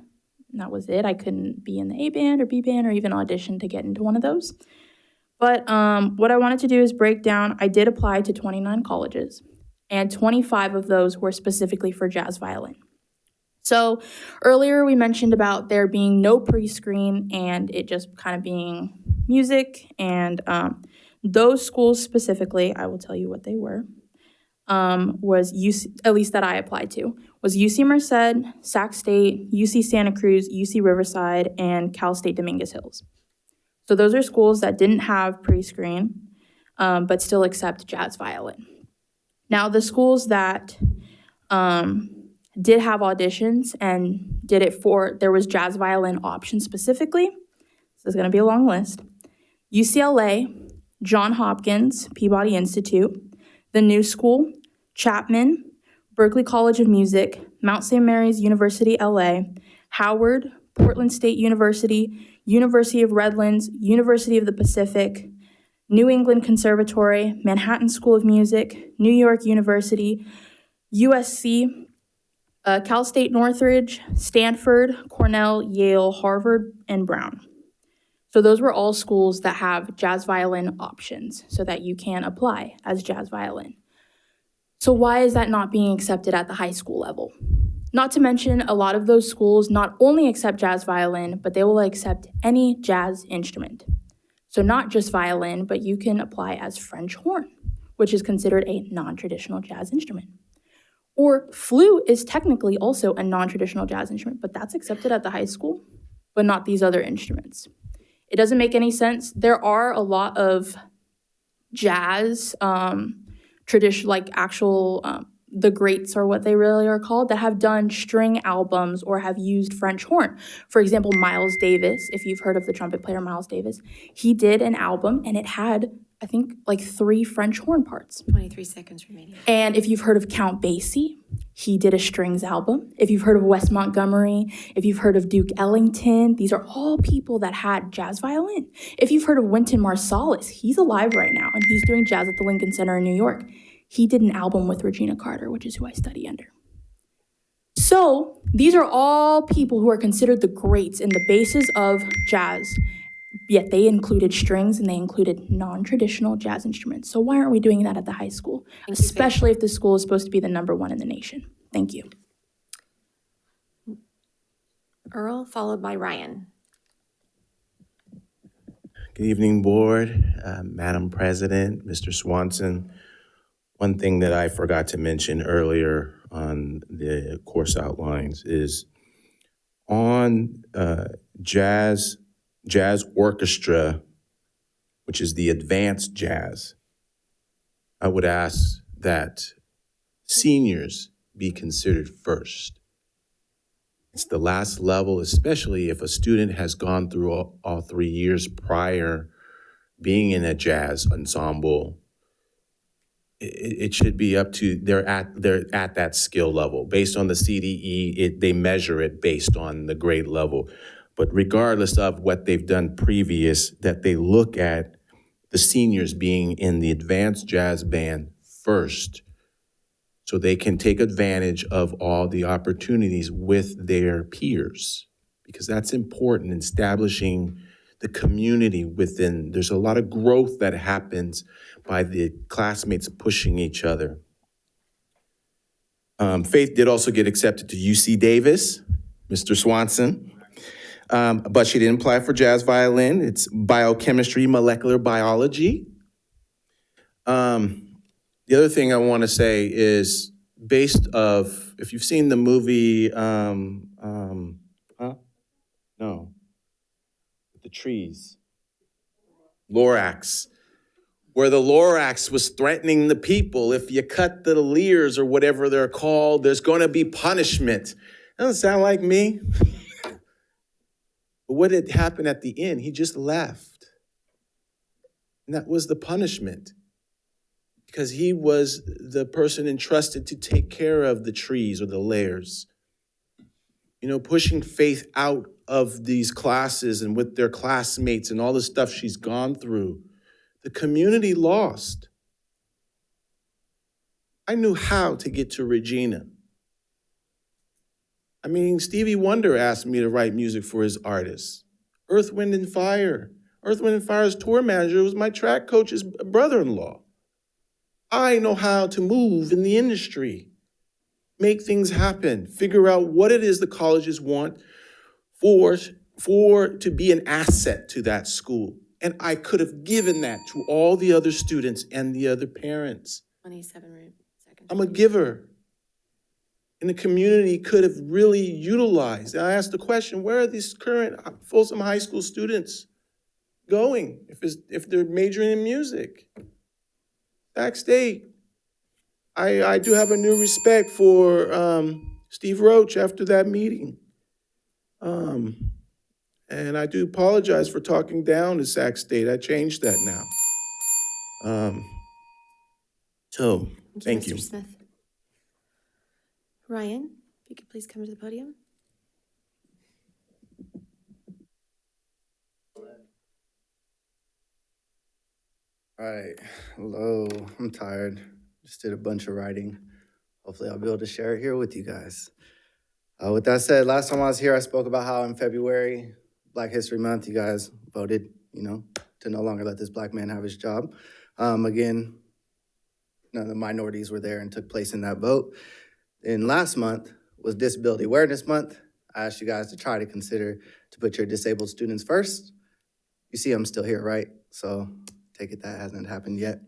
And that was it. I couldn't be in the A band or B band or even audition to get into one of those. But what I wanted to do is break down, I did apply to 29 colleges, and 25 of those were specifically for jazz violin. So earlier we mentioned about there being no pre-screen and it just kind of being music, and those schools specifically, I will tell you what they were. Was UC, at least that I applied to, was UC Merced, Sac State, UC Santa Cruz, UC Riverside, and Cal State Dominguez Hills. So those are schools that didn't have pre-screen, but still accept jazz violin. Now the schools that did have auditions and did it for, there was jazz violin option specifically. So it's gonna be a long list. UCLA, Johns Hopkins, Peabody Institute, the New School, Chapman, Berklee College of Music, Mount St. Mary's University, LA, Howard, Portland State University, University of Redlands, University of the Pacific, New England Conservatory, Manhattan School of Music, New York University, USC, Cal State Northridge, Stanford, Cornell, Yale, Harvard, and Brown. So those were all schools that have jazz violin options so that you can apply as jazz violin. So why is that not being accepted at the high school level? Not to mention, a lot of those schools not only accept jazz violin, but they will accept any jazz instrument. So not just violin, but you can apply as French horn, which is considered a non-traditional jazz instrument. Or flute is technically also a non-traditional jazz instrument, but that's accepted at the high school, but not these other instruments. It doesn't make any sense. There are a lot of jazz, traditional, like actual the greats are what they really are called, that have done string albums or have used French horn. For example, Miles Davis, if you've heard of the trumpet player Miles Davis, he did an album and it had, I think, like 3 French horn parts. 23 seconds remaining. And if you've heard of Count Basie, he did a strings album. If you've heard of Wes Montgomery, if you've heard of Duke Ellington, these are all people that had jazz violin. If you've heard of Wynton Marsalis, he's alive right now and he's doing jazz at the Lincoln Center in New York. He did an album with Regina Carter, which is who I study under. So these are all people who are considered the greats in the basis of jazz, yet they included strings and they included non-traditional jazz instruments. So why aren't we doing that at the high school? Especially if the school is supposed to be the #1 in the nation. Thank you. Earl, followed by Ryan. Good evening, Board, Madam President, Mr. Swanson. One thing that I forgot to mention earlier on the course outlines is on jazz orchestra, which is the advanced jazz, I would ask that seniors be considered first. It's the last level, especially if a student has gone through all 3 years prior being in a jazz ensemble. It should be up to, they're at that skill level. Based on the CDE, they measure it based on the grade level. But regardless of what they've done previous, that they look at the seniors being in the advanced jazz band first, so they can take advantage of all the opportunities with their peers, because that's important in establishing the community within. There's a lot of growth that happens by the classmates pushing each other. Faith did also get accepted to UC Davis, Mr. Swanson, but she didn't apply for jazz violin. It's biochemistry, molecular biology. The other thing I want to say is based of, if you've seen the movie, No. The trees. Lorax. Where the Lorax was threatening the people, if you cut the leers or whatever they're called, there's going to be punishment. Doesn't sound like me. But what had happened at the end, he just left. And that was the punishment. Because he was the person entrusted to take care of the trees or the layers. You know, pushing Faith out of these classes and with their classmates and all the stuff she's gone through. The community lost. I knew how to get to Regina. I mean, Stevie Wonder asked me to write music for his artists. Earth, Wind, and Fire. Earth, Wind, and Fire's tour manager was my track coach's brother-in-law. I know how to move in the industry, make things happen, figure out what it is the colleges want for to be an asset to that school. And I could have given that to all the other students and the other parents. 27 seconds. I'm a giver. And the community could have really utilized. And I asked the question, where are these current Folsom High School students going if they're majoring in music? Sac State. I do have a new respect for Steve Roach after that meeting. And I do apologize for talking down to Sac State. I changed that now. So, thank you. Mr. Smith. Ryan, if you could please come to the podium. All right, hello, I'm tired. Just did a bunch of writing. Hopefully I'll be able to share it here with you guys. With that said, last time I was here, I spoke about how in February, Black History Month, you guys voted, to no longer let this black man have his job. Again, none of the minorities were there and took place in that vote. And last month was Disability Awareness Month. I asked you guys to try to consider to put your disabled students first. You see I'm still here, right? So take it that hasn't happened yet.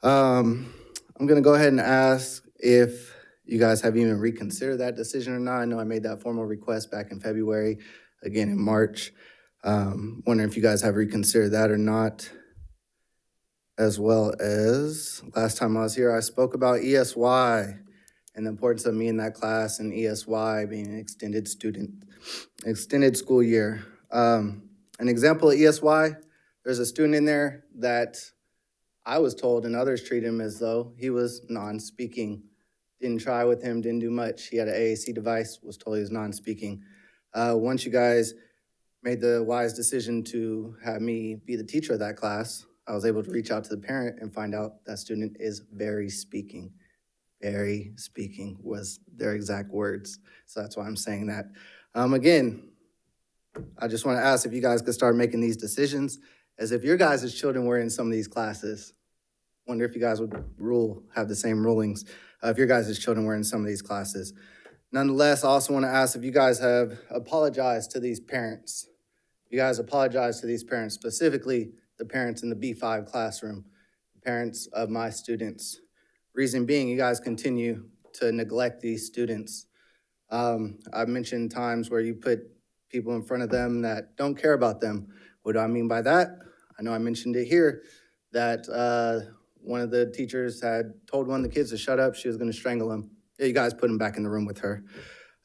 I'm gonna go ahead and ask if you guys have even reconsidered that decision or not. I know I made that formal request back in February, again in March. Wondering if you guys have reconsidered that or not. As well as, last time I was here, I spoke about ESY and the importance of me in that class and ESY being an extended school year. An example of ESY, there's a student in there that I was told and others treated him as though he was non-speaking. Didn't try with him, didn't do much. He had an AAC device, was told he was non-speaking. Once you guys made the wise decision to have me be the teacher of that class, I was able to reach out to the parent and find out that student is very speaking. Very speaking was their exact words. So that's why I'm saying that. Again, I just want to ask if you guys could start making these decisions as if your guys' children were in some of these classes. Wonder if you guys would have the same rulings if your guys' children were in some of these classes. Nonetheless, I also want to ask if you guys have apologized to these parents. You guys apologize to these parents, specifically the parents in the B5 classroom, the parents of my students. Reason being, you guys continue to neglect these students. I've mentioned times where you put people in front of them that don't care about them. What do I mean by that? I know I mentioned it here, that one of the teachers had told one of the kids to shut up, she was gonna strangle him. Yeah, you guys put him back in the room with her.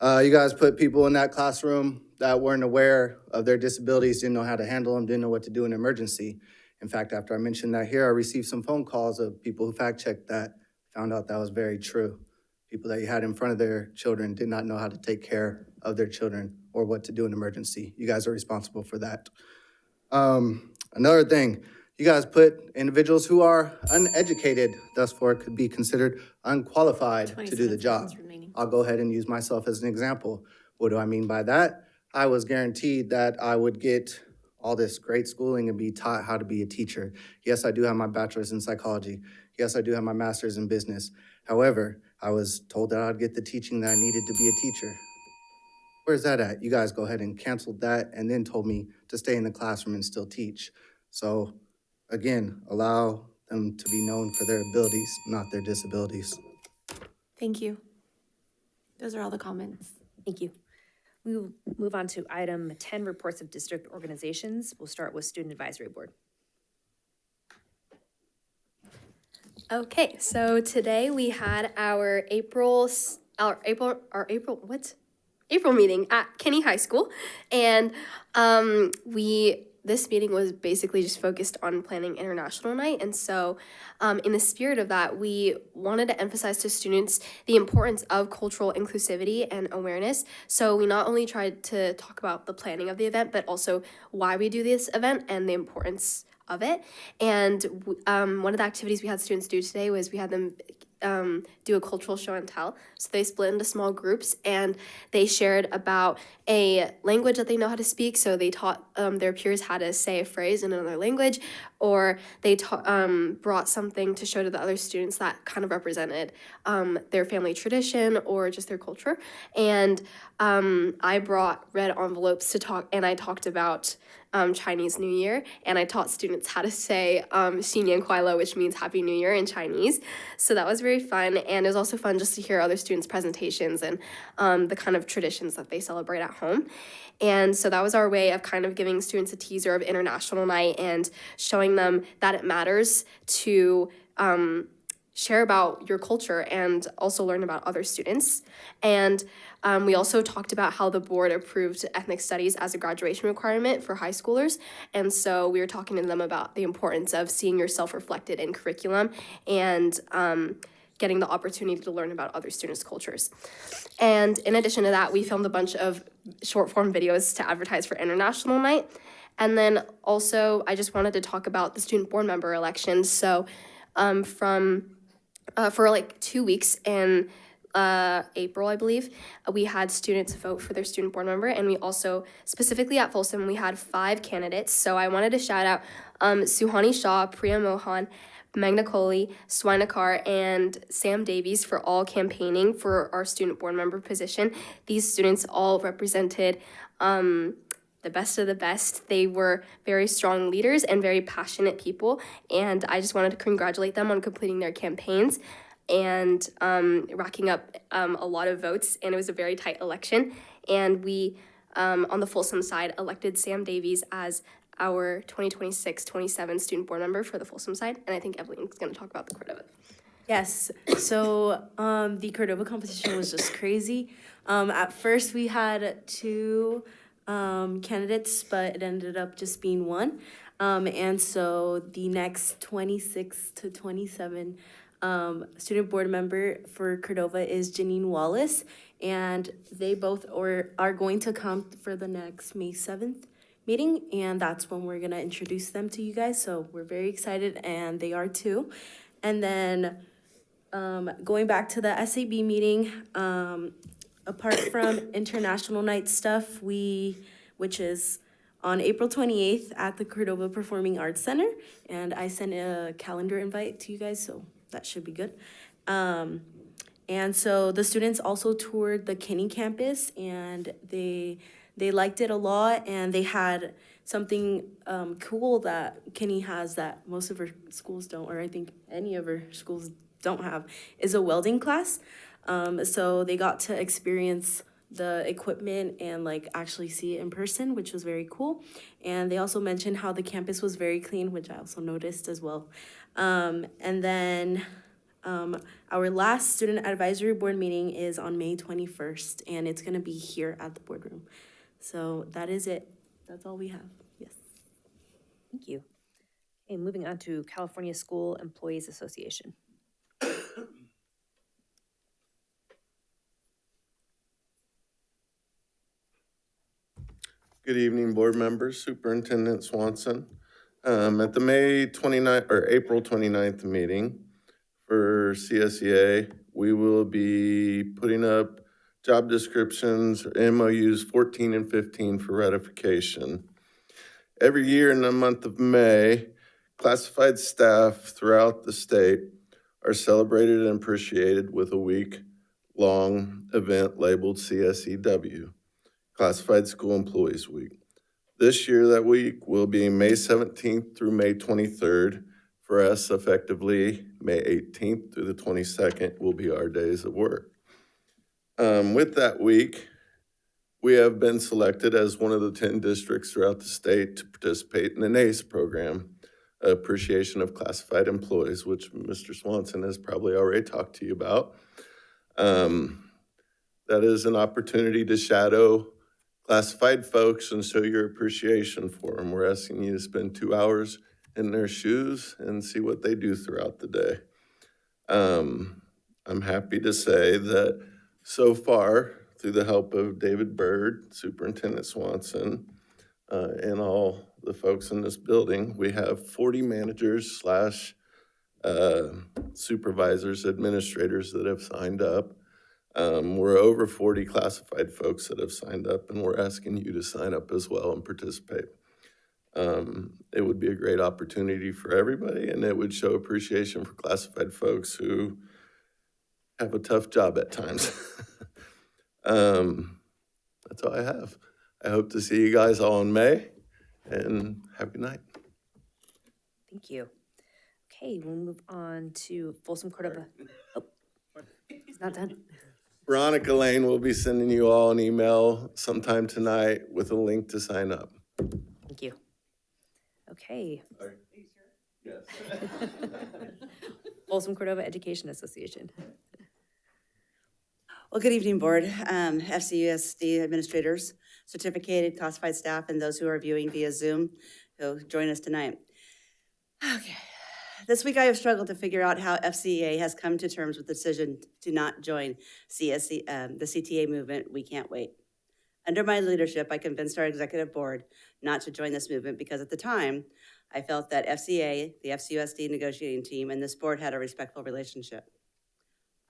You guys put people in that classroom that weren't aware of their disabilities, didn't know how to handle them, didn't know what to do in an emergency. In fact, after I mentioned that here, I received some phone calls of people who fact-checked that, found out that was very true. People that you had in front of their children did not know how to take care of their children or what to do in an emergency. You guys are responsible for that. Another thing, you guys put individuals who are uneducated, thus far could be considered unqualified to do the job. I'll go ahead and use myself as an example. What do I mean by that? I was guaranteed that I would get all this great schooling and be taught how to be a teacher. Yes, I do have my bachelor's in psychology. Yes, I do have my master's in business. However, I was told that I'd get the teaching that I needed to be a teacher. Where's that at? You guys go ahead and canceled that and then told me to stay in the classroom and still teach. So again, allow them to be known for their abilities, not their disabilities. Thank you. Those are all the comments. Thank you. We will move on to item 10, reports of district organizations. We'll start with Student Advisory Board. Okay, so today we had our April meeting at Kenny High School, and this meeting was basically just focused on planning International Night, and so in the spirit of that, we wanted to emphasize to students the importance of cultural inclusivity and awareness. So we not only tried to talk about the planning of the event, but also why we do this event and the importance of it. And one of the activities we had students do today was we had them do a cultural show and tell. So they split into small groups and they shared about a language that they know how to speak. So they taught their peers how to say a phrase in another language, or they brought something to show to the other students that kind of represented their family tradition or just their culture. And I brought red envelopes to talk, and I talked about Chinese New Year, and I taught students how to say Xin Yan Kuai Lo, which means Happy New Year in Chinese. So that was very fun, and it was also fun just to hear other students' presentations and the kind of traditions that they celebrate at home. And so that was our way of kind of giving students a teaser of International Night and showing them that it matters to share about your culture and also learn about other students. And we also talked about how the board approved ethnic studies as a graduation requirement for high schoolers. And so we were talking to them about the importance of seeing yourself reflected in curriculum and getting the opportunity to learn about other students' cultures. And in addition to that, we filmed a bunch of short form videos to advertise for International Night. And then also, I just wanted to talk about the student board member elections. So for like 2 weeks in April, I believe, we had students vote for their student board member, and we also, specifically at Folsom, we had 5 candidates. So I wanted to shout out Suhani Shah, Priya Mohan, Magna Kohli, Swinakar, and Sam Davies for all campaigning for our student board member position. These students all represented the best of the best. They were very strong leaders and very passionate people, and I just wanted to congratulate them on completing their campaigns and racking up a lot of votes, and it was a very tight election. And we, on the Folsom side, elected Sam Davies as our 2026-27 student board member for the Folsom side, and I think Evelyn's going to talk about the Cordova. Yes, so the Cordova competition was just crazy. At first, we had two candidates, but it ended up just being one. And so the next 26 to 27 student board member for Cordova is Janine Wallace, and they both are going to come for the next May 7th meeting, and that's when we're gonna introduce them to you guys. So we're very excited, and they are too. And then going back to the SAB meeting, apart from International Night stuff, which is on April 28th at the Cordova Performing Arts Center, and I sent a calendar invite to you guys, so that should be good. And so the students also toured the Kinney campus, and they liked it a lot, and they had something cool that Kinney has that most of our schools don't, or I think any of our schools don't have, is a welding class. So they got to experience the equipment and like actually see it in person, which was very cool. And they also mentioned how the campus was very clean, which I also noticed as well. And then our last student advisory board meeting is on May 21st, and it's gonna be here at the boardroom. So that is it. That's all we have. Yes. Thank you. Okay, moving on to California School Employees Association. Good evening, board members, Superintendent Swanson. At the May 29th or April 29th meeting for CSEA, we will be putting up job descriptions, or MOUs 14 and 15 for ratification. Every year in the month of May, classified staff throughout the state are celebrated and appreciated with a week-long event labeled CSEW. Classified School Employees Week. This year, that week will be May 17th through May 23rd. For us, effectively, May 18th through the 22nd will be our days of work. With that week, we have been selected as one of the 10 districts throughout the state to participate in the ACE program, Appreciation of Classified Employees, which Mr. Swanson has probably already talked to you about. That is an opportunity to shadow classified folks and show your appreciation for them. We're asking you to spend 2 hours in their shoes and see what they do throughout the day. I'm happy to say that so far, through the help of David Bird, Superintendent Swanson, and all the folks in this building, we have 40 managers / supervisors, administrators that have signed up. We're over 40 classified folks that have signed up, and we're asking you to sign up as well and participate. It would be a great opportunity for everybody, and it would show appreciation for classified folks who have a tough job at times. That's all I have. I hope to see you guys all in May, and have a good night. Thank you. Okay, we'll move on to Folsom Cordova. Oh, it's not done. Veronica Lane will be sending you all an email sometime tonight with a link to sign up. Thank you. Okay. Yes. Folsom Cordova Education Association. Well, good evening, Board, FCUSD administrators, certificated classified staff, and those who are viewing via Zoom who join us tonight. Okay. This week I have struggled to figure out how FCEA has come to terms with the decision to not join the CTA movement. We can't wait. Under my leadership, I convinced our executive board not to join this movement because at the time, I felt that FCA, the FCUSD negotiating team, and this board had a respectful relationship.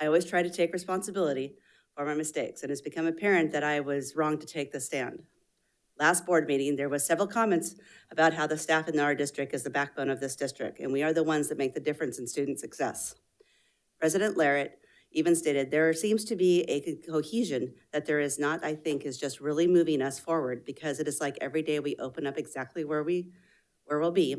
I always try to take responsibility for my mistakes, and it's become apparent that I was wrong to take the stand. Last board meeting, there was several comments about how the staff in our district is the backbone of this district, and we are the ones that make the difference in student success. President Larrett even stated, there seems to be a cohesion that there is not, I think, is just really moving us forward, because it is like every day we open up exactly where we'll be,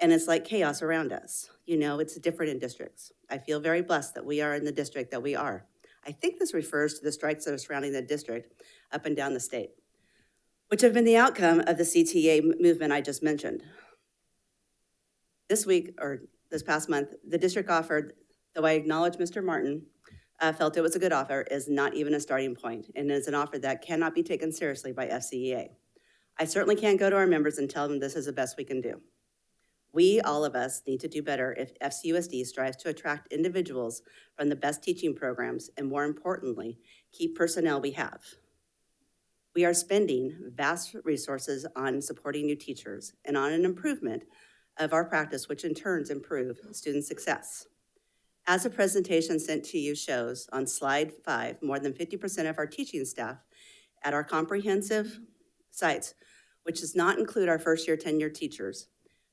and it's like chaos around us. You know, it's different in districts. I feel very blessed that we are in the district that we are. I think this refers to the strikes that are surrounding the district up and down the state, which have been the outcome of the CTA movement I just mentioned. This week, or this past month, the district offered though I acknowledge Mr. Martin felt it was a good offer, is not even a starting point, and is an offer that cannot be taken seriously by FCEA. I certainly can't go to our members and tell them this is the best we can do. We, all of us, need to do better if FCUSD strives to attract individuals from the best teaching programs and, more importantly, keep personnel we have. We are spending vast resources on supporting new teachers and on an improvement of our practice, which in turn improve student success. As the presentation sent to you shows on slide 5, more than 50% of our teaching staff at our comprehensive sites, which does not include our first-year tenured teachers,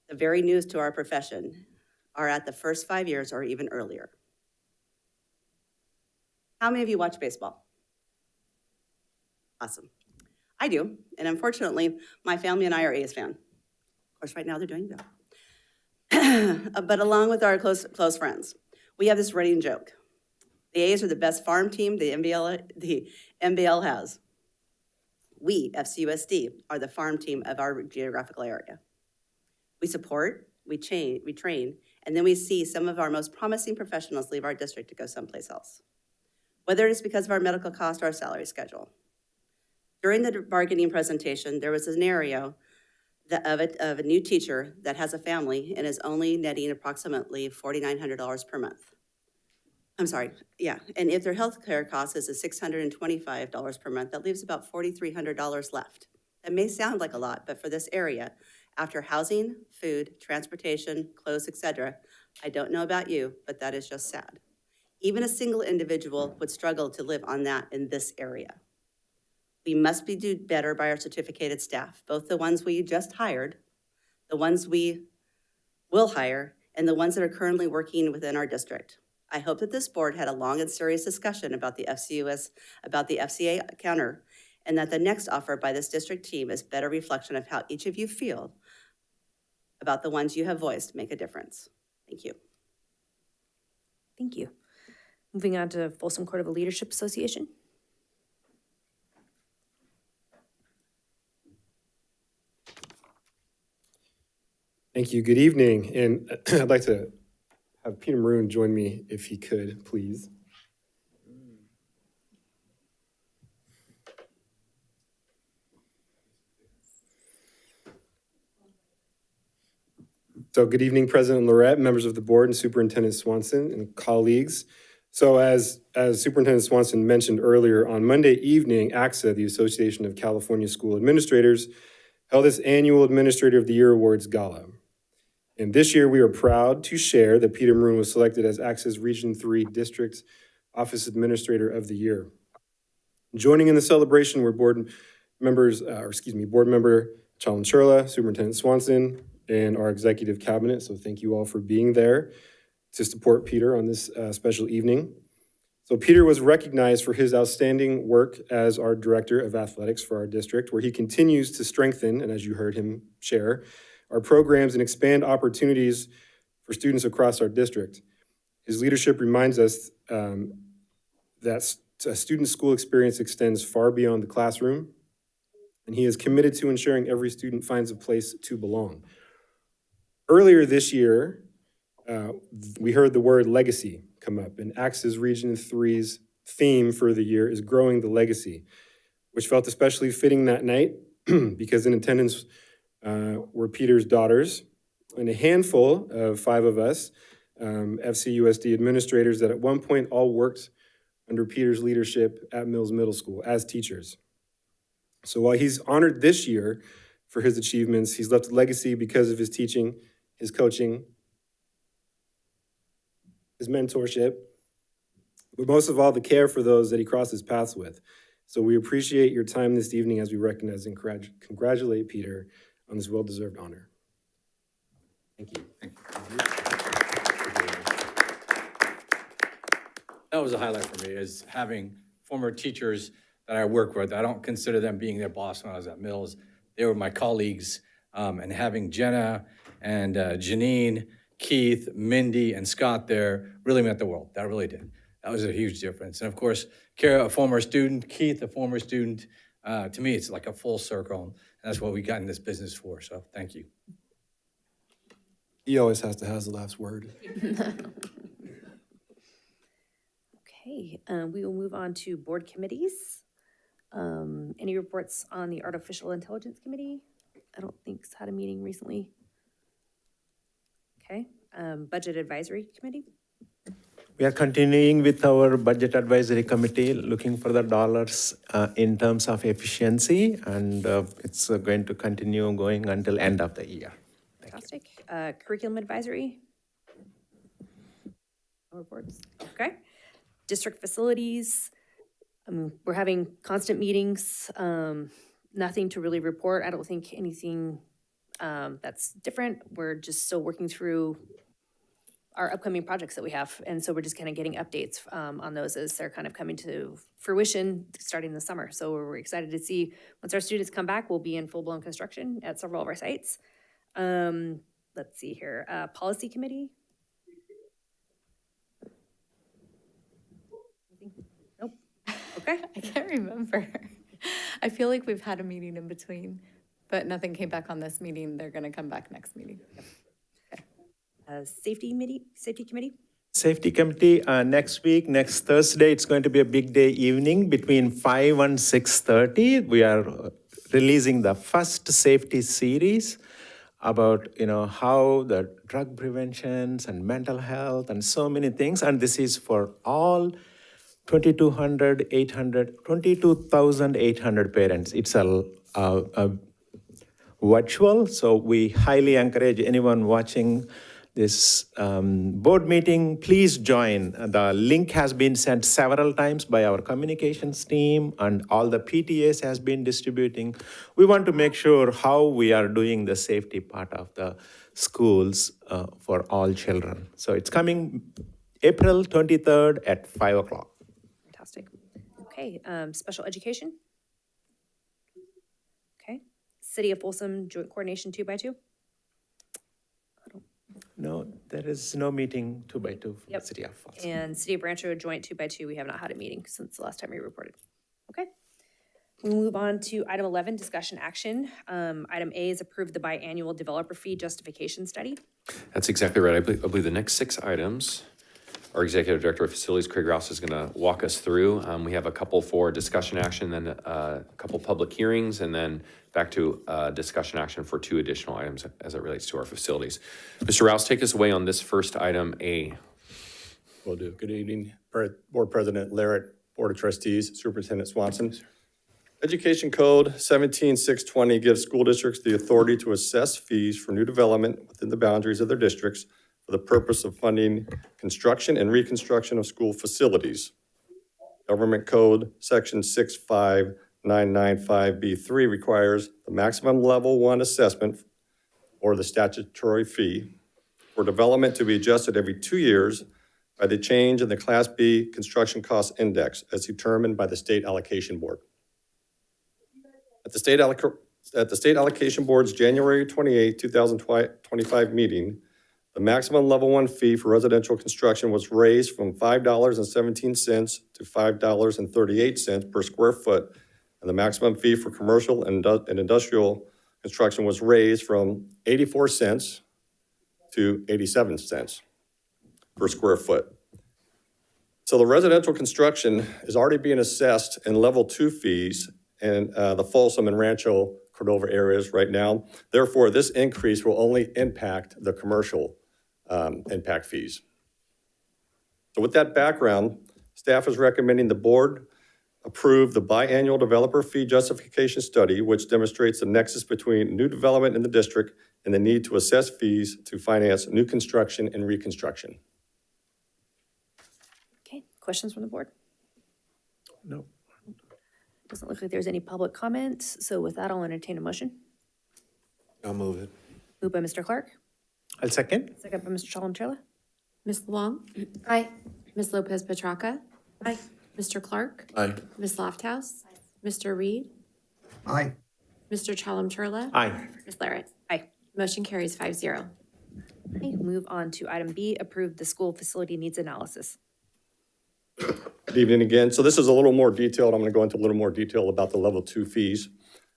the very newest to our profession, are at the first 5 years or even earlier. How many of you watch baseball? Awesome. I do, and unfortunately, my family and I are A's fan. Of course, right now they're doing well. But along with our close friends, we have this running joke. The A's are the best farm team the NBL has. We, FCUSD, are the farm team of our geographical area. We support, we train, and then we see some of our most promising professionals leave our district to go someplace else, whether it is because of our medical cost or our salary schedule. During the bargaining presentation, there was a scenario of a new teacher that has a family and is only netting approximately $4,900 per month. I'm sorry, yeah, and if their health care cost is $625 per month, that leaves about $4,300 left. That may sound like a lot, but for this area, after housing, food, transportation, clothes, etc., I don't know about you, but that is just sad. Even a single individual would struggle to live on that in this area. We must do better by our certificated staff, both the ones we just hired, the ones we will hire, and the ones that are currently working within our district. I hope that this board had a long and serious discussion about the FCA counter, and that the next offer by this district team is a better reflection of how each of you feel about the ones you have voiced make a difference. Thank you. Thank you. Moving on to Folsom Cordova Leadership Association. Thank you. Good evening. And I'd like to have Peter Maroon join me if he could, please. So good evening, President Lorette, members of the board, and Superintendent Swanson, and colleagues. So as Superintendent Swanson mentioned earlier, on Monday evening, ACSA, the Association of California School Administrators, held its annual Administrator of the Year Awards Gala. And this year, we are proud to share that Peter Maroon was selected as ACSA's Region 3 District Office Administrator of the Year. Joining in the celebration were board member Chalon Churla, Superintendent Swanson, and our executive cabinet. So thank you all for being there to support Peter on this special evening. So Peter was recognized for his outstanding work as our Director of Athletics for our district, where he continues to strengthen, and as you heard him share, our programs and expand opportunities for students across our district. His leadership reminds us that a student's school experience extends far beyond the classroom, and he is committed to ensuring every student finds a place to belong. Earlier this year, we heard the word legacy come up, and ACSA's Region 3's theme for the year is growing the legacy, which felt especially fitting that night because in attendance were Peter's daughters and a handful of 5 of us, FCUSD administrators that at one point all worked under Peter's leadership at Mills Middle School as teachers. So while he's honored this year for his achievements, he's left a legacy because of his teaching, his coaching, his mentorship, but most of all, the care for those that he crosses paths with. So we appreciate your time this evening as we recognize and congratulate Peter on this well-deserved honor. Thank you. That was a highlight for me, is having former teachers that I work with. I don't consider them being their boss when I was at Mills. They were my colleagues, and having Jenna and Janine, Keith, Mindy, and Scott there really meant the world. That really did. That was a huge difference. And of course, Kara, a former student, Keith, a former student. To me, it's like a full circle, and that's what we got in this business for, so thank you. He always has to have the last word. Okay, we will move on to board committees. Any reports on the Artificial Intelligence Committee? I don't think it's had a meeting recently. Okay, Budget Advisory Committee? We are continuing with our budget advisory committee, looking for the dollars in terms of efficiency, and it's going to continue going until end of the year. Fantastic. Curriculum Advisory? No reports. Okay. District Facilities? We're having constant meetings. Nothing to really report. I don't think anything that's different. We're just still working through our upcoming projects that we have. And so we're just kind of getting updates on those as they're kind of coming to fruition starting this summer. So we're excited to see once our students come back, we'll be in full-blown construction at several of our sites. Let's see here, Policy Committee. Nope. Okay. I can't remember. I feel like we've had a meeting in between, but nothing came back on this meeting. They're going to come back next meeting. Safety Committee? Safety Committee, next week, next Thursday, it's going to be a big day evening between 5 and 6:30. We are releasing the first safety series about, how the drug preventions and mental health and so many things. And this is for all 22,800 parents. It's a virtual, so we highly encourage anyone watching this board meeting, please join. The link has been sent several times by our communications team, and all the PTAs has been distributing. We want to make sure how we are doing the safety part of the schools for all children. So it's coming April 23rd at 5 o'clock. Fantastic. Okay, Special Education? Okay. City of Folsom Joint Coordination 2x2? No, there is no meeting 2x2 for Yep. the City of Folsom. And City of Rancho Joint 2x2, we have not had a meeting since the last time we reported. Okay. We'll move on to item 11, discussion action. Item A is approve the biannual developer fee justification study. That's exactly right. I believe the next 6 items, our Executive Director of Facilities, Craig Rouse, is going to walk us through. We have a couple for discussion action, then a couple public hearings, and then back to discussion action for 2 additional items as it relates to our facilities. Mr. Rouse, take us away on this first item, A. Will do. Good evening, Board President Larrett, Board of Trustees, Superintendent Swanson. Education Code 17620 gives school districts the authority to assess fees for new development within the boundaries of their districts for the purpose of funding construction and reconstruction of school facilities. Government Code Section 65995B3 requires the maximum level 1 assessment or the statutory fee for development to be adjusted every 2 years by the change in the Class B Construction Cost Index as determined by the State Allocation Board. At the State Allocation Board's January 28, 2025 meeting, the maximum level 1 fee for residential construction was raised from $5.17 to $5.38 per square foot, and the maximum fee for commercial and industrial construction was raised from 84 cents to 87 cents per square foot. So the residential construction is already being assessed in level 2 fees in the Folsom and Rancho Cordova areas right now. Therefore, this increase will only impact the commercial impact fees. So with that background, staff is recommending the board approve the biannual developer fee justification study, which demonstrates the nexus between new development in the district and the need to assess fees to finance new construction and reconstruction. Okay, questions from the board? No. Doesn't look like there's any public comments. So with that, I'll entertain a motion. I'll move it. Moved by Mr. Clark, I'll second. second by Mr. Chalem-Chella. Ms. Luong? Aye. Ms. Lopez Petracca? Aye. Mr. Clark? Aye. Ms. Lofthouse? Mr. Reed? Aye. Mr. Chalem-Chella? Aye. Ms. Larrett? Aye. Motion carries 5-0. Okay, move on to item B, approve the school facility needs analysis. Good evening again. So this is a little more detailed. I'm going to go into a little more detail about the level 2 fees.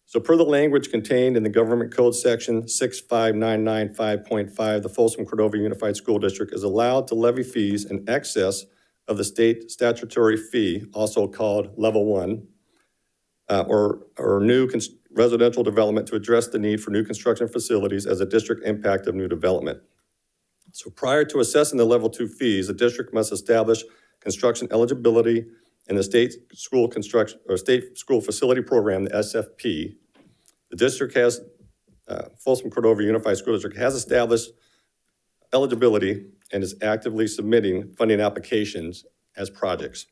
So per the language contained in the Government Code Section 65995.5, the Folsom Cordova Unified School District is allowed to levy fees in excess of the state statutory fee, also called Level 1, or new residential development to address the need for new construction facilities as a district impact of new development. So prior to assessing the Level 2 fees, the district must establish construction eligibility in the state school construction or state school facility program, the SFP. The district has, Folsom Cordova Unified School District has established eligibility and is actively submitting funding applications as projects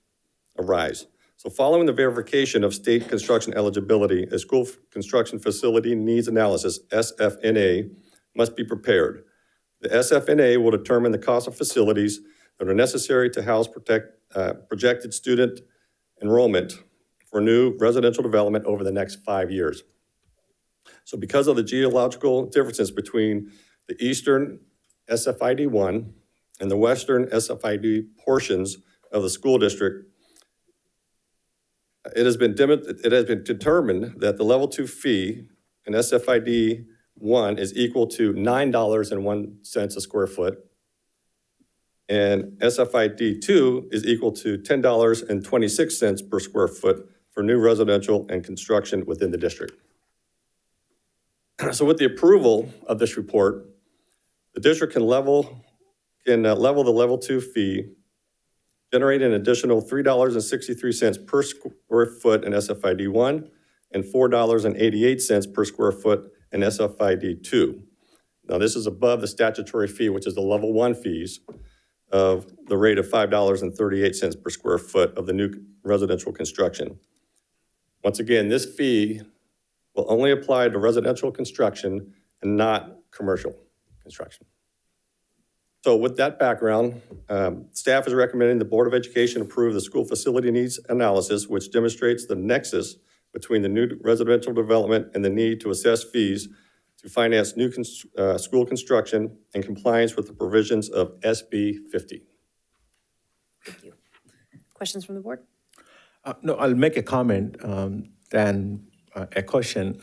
arise. So following the verification of state construction eligibility, a school construction facility needs analysis, SFNA, must be prepared. The SFNA will determine the cost of facilities that are necessary to house projected student enrollment for new residential development over the next 5 years. So because of the geological differences between the eastern SFID 1 and the western SFID portions of the school district, it has been determined that the Level 2 fee in SFID 1 is equal to $9.01 a square foot, and SFID 2 is equal to $10.26 per square foot for new residential and construction within the district. So with the approval of this report, the district can level the Level 2 fee, generate an additional $3.63 per square foot in SFID 1 and $4.88 per square foot in SFID 2. Now, this is above the statutory fee, which is the Level 1 fees of the rate of $5.38 per square foot of the new residential construction. Once again, this fee will only apply to residential construction and not commercial construction. So with that background, staff is recommending the Board of Education approve the school facility needs analysis, which demonstrates the nexus between the new residential development and the need to assess fees to finance new school construction in compliance with the provisions of SB 50. Thank you. Questions from the board? No, I'll make a comment, then a question.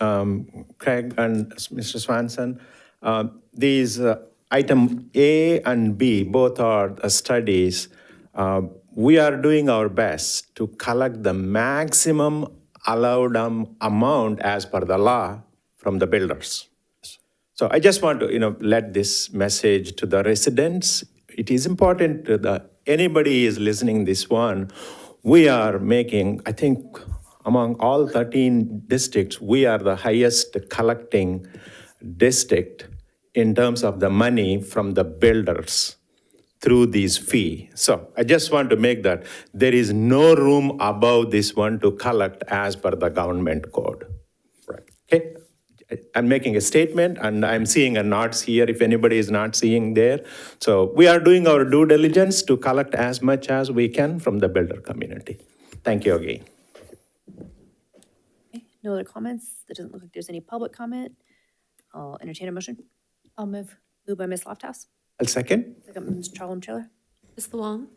Craig and Mr. Swanson, these item A and B, both are studies. We are doing our best to collect the maximum allowed amount as per the law from the builders. So I just want to, let this message to the residents. It is important that anybody is listening this one. We are making, I think, among all 13 districts, we are the highest collecting district in terms of the money from the builders through these fee. So I just want to make that there is no room above this one to collect as per the government code. Right. Okay? I'm making a statement and I'm seeing a nods here if anybody is not seeing there. So we are doing our due diligence to collect as much as we can from the builder community. Thank you again. Okay, no other comments? It doesn't look like there's any public comment. I'll entertain a motion. I'll move. Moved by Ms. Lofthouse. I'll second. Second by Mr. Chalem-Taylor. Ms. Luong?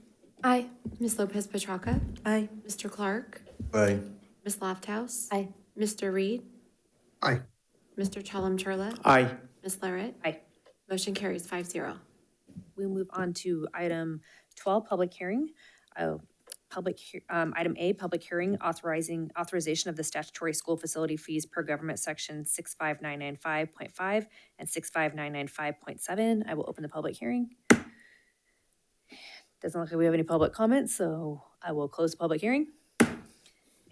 Aye. Ms. Lopez Petracca? Aye. Mr. Clark? Aye. Ms. Lofthouse? Aye. Mr. Reed? Aye. Mr. Chalem-Turla? Aye. Ms. Larrett? Aye. Motion carries 5-0. We move on to item 12, public hearing. Item A, public hearing authorization of the statutory school facility fees per government section 65995.5 and 65995.7. I will open the public hearing. Doesn't look like we have any public comments, so I will close the public hearing.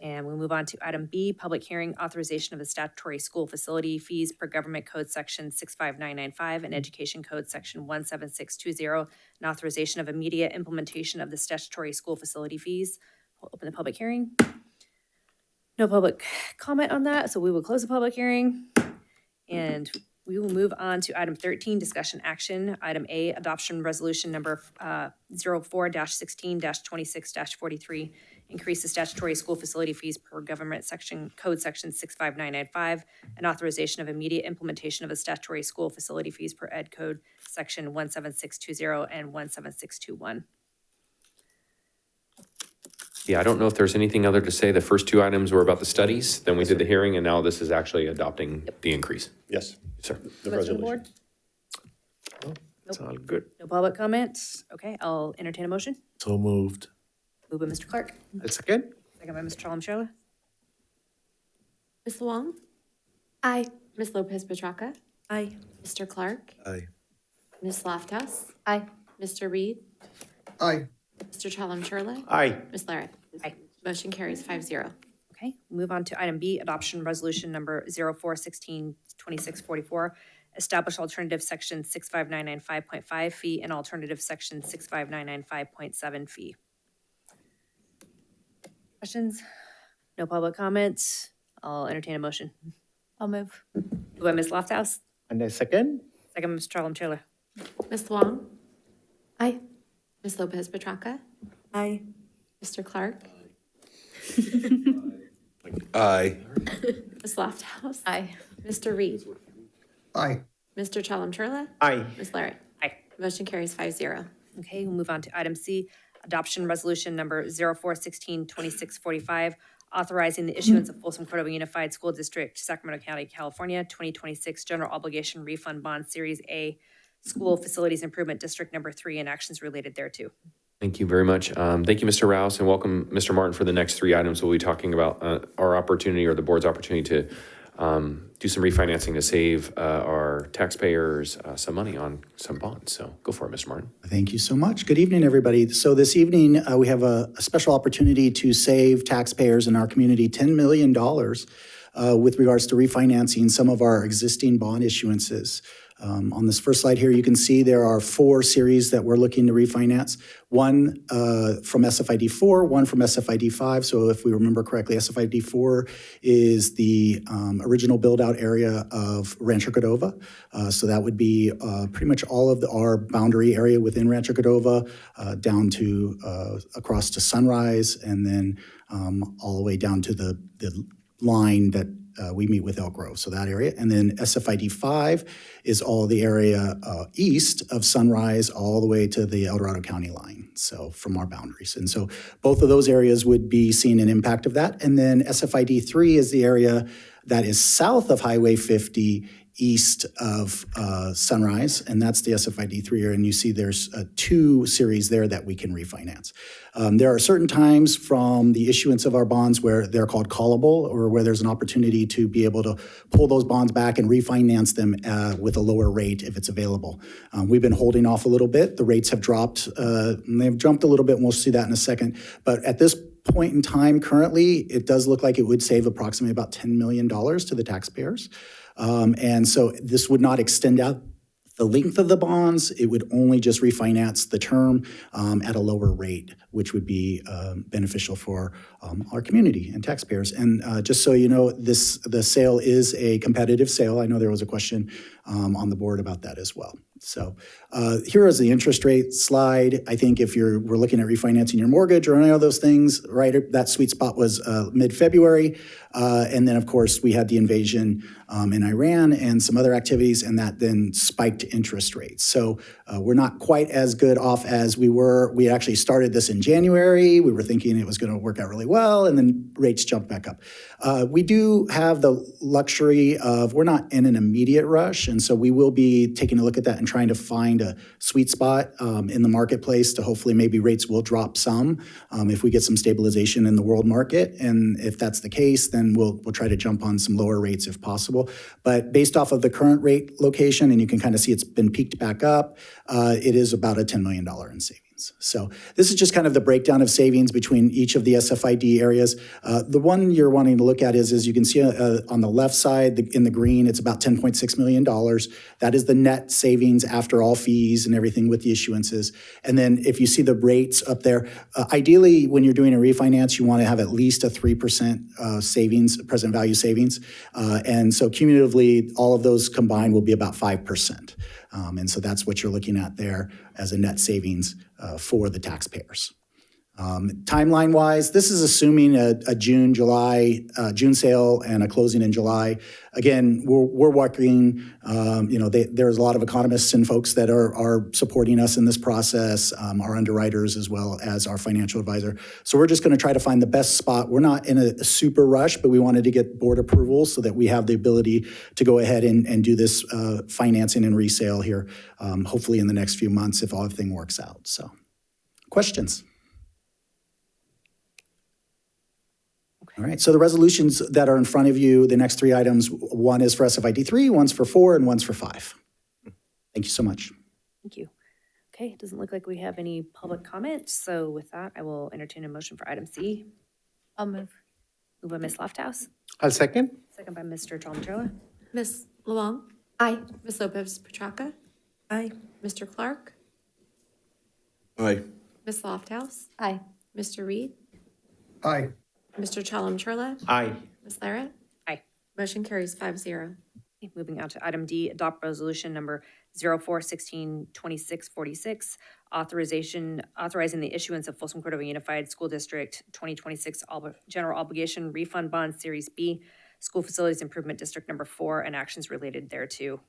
And we'll move on to item B, public hearing authorization of the statutory school facility fees per government code section 65995 and education code section 17620, and authorization of immediate implementation of the statutory school facility fees. We'll open the public hearing. No public comment on that, so we will close the public hearing. And we will move on to item 13, discussion action. Item A, adoption resolution number 04-16-26-43. Increase the statutory school facility fees per government section, code section 65995, and authorization of immediate implementation of the statutory school facility fees per ed code section 17620 and 17621. Yeah, I don't know if there's anything other to say. The first two items were about the studies, then we did the hearing, and now this is actually adopting the increase. Yes, Sir. the Comments from the resolution. board? It's all good. No public comments? Okay, I'll entertain a motion. So moved. Moved by Mr. Clark, I'll second. second by Mr. Chalem-Sherla. Ms. Wong? Aye. Ms. Lopez Petracca? Aye. Mr. Clark? Aye. Ms. Lofthouse? Aye. Mr. Reed? Aye. Mr. Chalem-Sherla? Aye. Ms. Larrett? Aye. Motion carries 5-0. Okay, move on to item B, adoption resolution number 04162644. Establish alternative section 65995.5 fee and alternative section 65995.7 fee. Questions? No public comments? I'll entertain a motion. I'll move. Moved by Ms. Lofthouse, And I second. second by Mr. Chalem-Sherla. Ms. Wong? Aye. Ms. Lopez Petracca? Aye. Mr. Clark? Aye. Ms. Lofthouse? Aye. Mr. Reed? Aye. Mr. Chalem-Sherla? Aye. Ms. Larrett? Aye. Motion carries 5-0. Okay, we'll move on to item C, adoption resolution number 04162645, authorizing the issuance of Folsom Cordova Unified School District, Sacramento County, California, 2026 General Obligation Refund Bond Series A, School Facilities Improvement District Number 3, and actions related thereto. Thank you very much. Thank you, Mr. Rouse, and welcome, Mr. Martin, for the next three items. We'll be talking about our opportunity or the board's opportunity to do some refinancing to save our taxpayers some money on some bonds. So go for it, Mr. Martin. Thank you so much. Good evening, everybody. So this evening, we have a special opportunity to save taxpayers in our community $10 million with regards to refinancing some of our existing bond issuances. On this first slide here, you can see there are 4 series that we're looking to refinance. One from SFID 4, one from SFID 5. So if we remember correctly, SFID 4 is the original build-out area of Rancho Cordova. So that would be pretty much all of our boundary area within Rancho Cordova, down to across to Sunrise, and then all the way down to the line that we meet with Elk Grove, so that area. And then SFID 5 is all the area east of Sunrise all the way to the El Dorado County line, so from our boundaries. And so both of those areas would be seeing an impact of that. And then SFID 3 is the area that is south of Highway 50, east of Sunrise, and that's the SFID 3 area, and you see there's 2 series there that we can refinance. There are certain times from the issuance of our bonds where they're called callable, or where there's an opportunity to be able to pull those bonds back and refinance them with a lower rate if it's available. We've been holding off a little bit. The rates have dropped, and they've jumped a little bit, and we'll see that in a second. But at this point in time, currently, it does look like it would save approximately about $10 million to the taxpayers. And so this would not extend out the length of the bonds. It would only just refinance the term at a lower rate, which would be beneficial for our community and taxpayers. And just so you know, the sale is a competitive sale. I know there was a question on the board about that as well. So here is the interest rate slide. I think if we're looking at refinancing your mortgage or any of those things, right, that sweet spot was mid-February. And then, of course, we had the invasion in Iran and some other activities, and that then spiked interest rates. So we're not quite as good off as we were. We actually started this in January. We were thinking it was going to work out really well, and then rates jumped back up. We do have the luxury of, we're not in an immediate rush, and so we will be taking a look at that and trying to find a sweet spot in the marketplace to hopefully maybe rates will drop some if we get some stabilization in the world market. And if that's the case, then we'll try to jump on some lower rates if possible. But based off of the current rate location, and you can kind of see it's been peaked back up, it is about a $10 million in savings. So this is just kind of the breakdown of savings between each of the SFID areas. The one you're wanting to look at is you can see on the left side in the green, it's about $10.6 million. That is the net savings after all fees and everything with the issuances. And then if you see the rates up there, ideally when you're doing a refinance, you want to have at least a 3% savings, present value savings. And so cumulatively, all of those combined will be about 5%. And so that's what you're looking at there as a net savings for the taxpayers. Timeline-wise, this is assuming a June sale and a closing in July. Again, we're working, there's a lot of economists and folks that are supporting us in this process, our underwriters as well as our financial advisor. So we're just going to try to find the best spot. We're not in a super rush, but we wanted to get board approval so that we have the ability to go ahead and do this financing and resale here, hopefully in the next few months if everything works out. So, questions? All right, so the resolutions that are in front of you, the next three items, one is for SFID 3, one's for 4, and one's for 5. Thank you so much. Thank you. Okay, it doesn't look like we have any public comments, so with that, I will entertain a motion for item C. I'll move. Moved by Ms. Lofthouse, I'll second. second by Mr. Chalmatrella. Ms. Luong? Aye. Ms. Lopez Petracca? Aye. Mr. Clark? Aye. Ms. Lofthouse? Aye. Mr. Reed? Aye. Mr. Chalum-Churla? Aye. Ms. Larrett? Aye. Motion carries 5-0. Okay, moving on to item D, adopt resolution number 04162646, authorizing the issuance of Folsom Cordova Unified School District 2026 General Obligation Refund Bond Series B, School Facilities Improvement District number 4, and actions related thereto.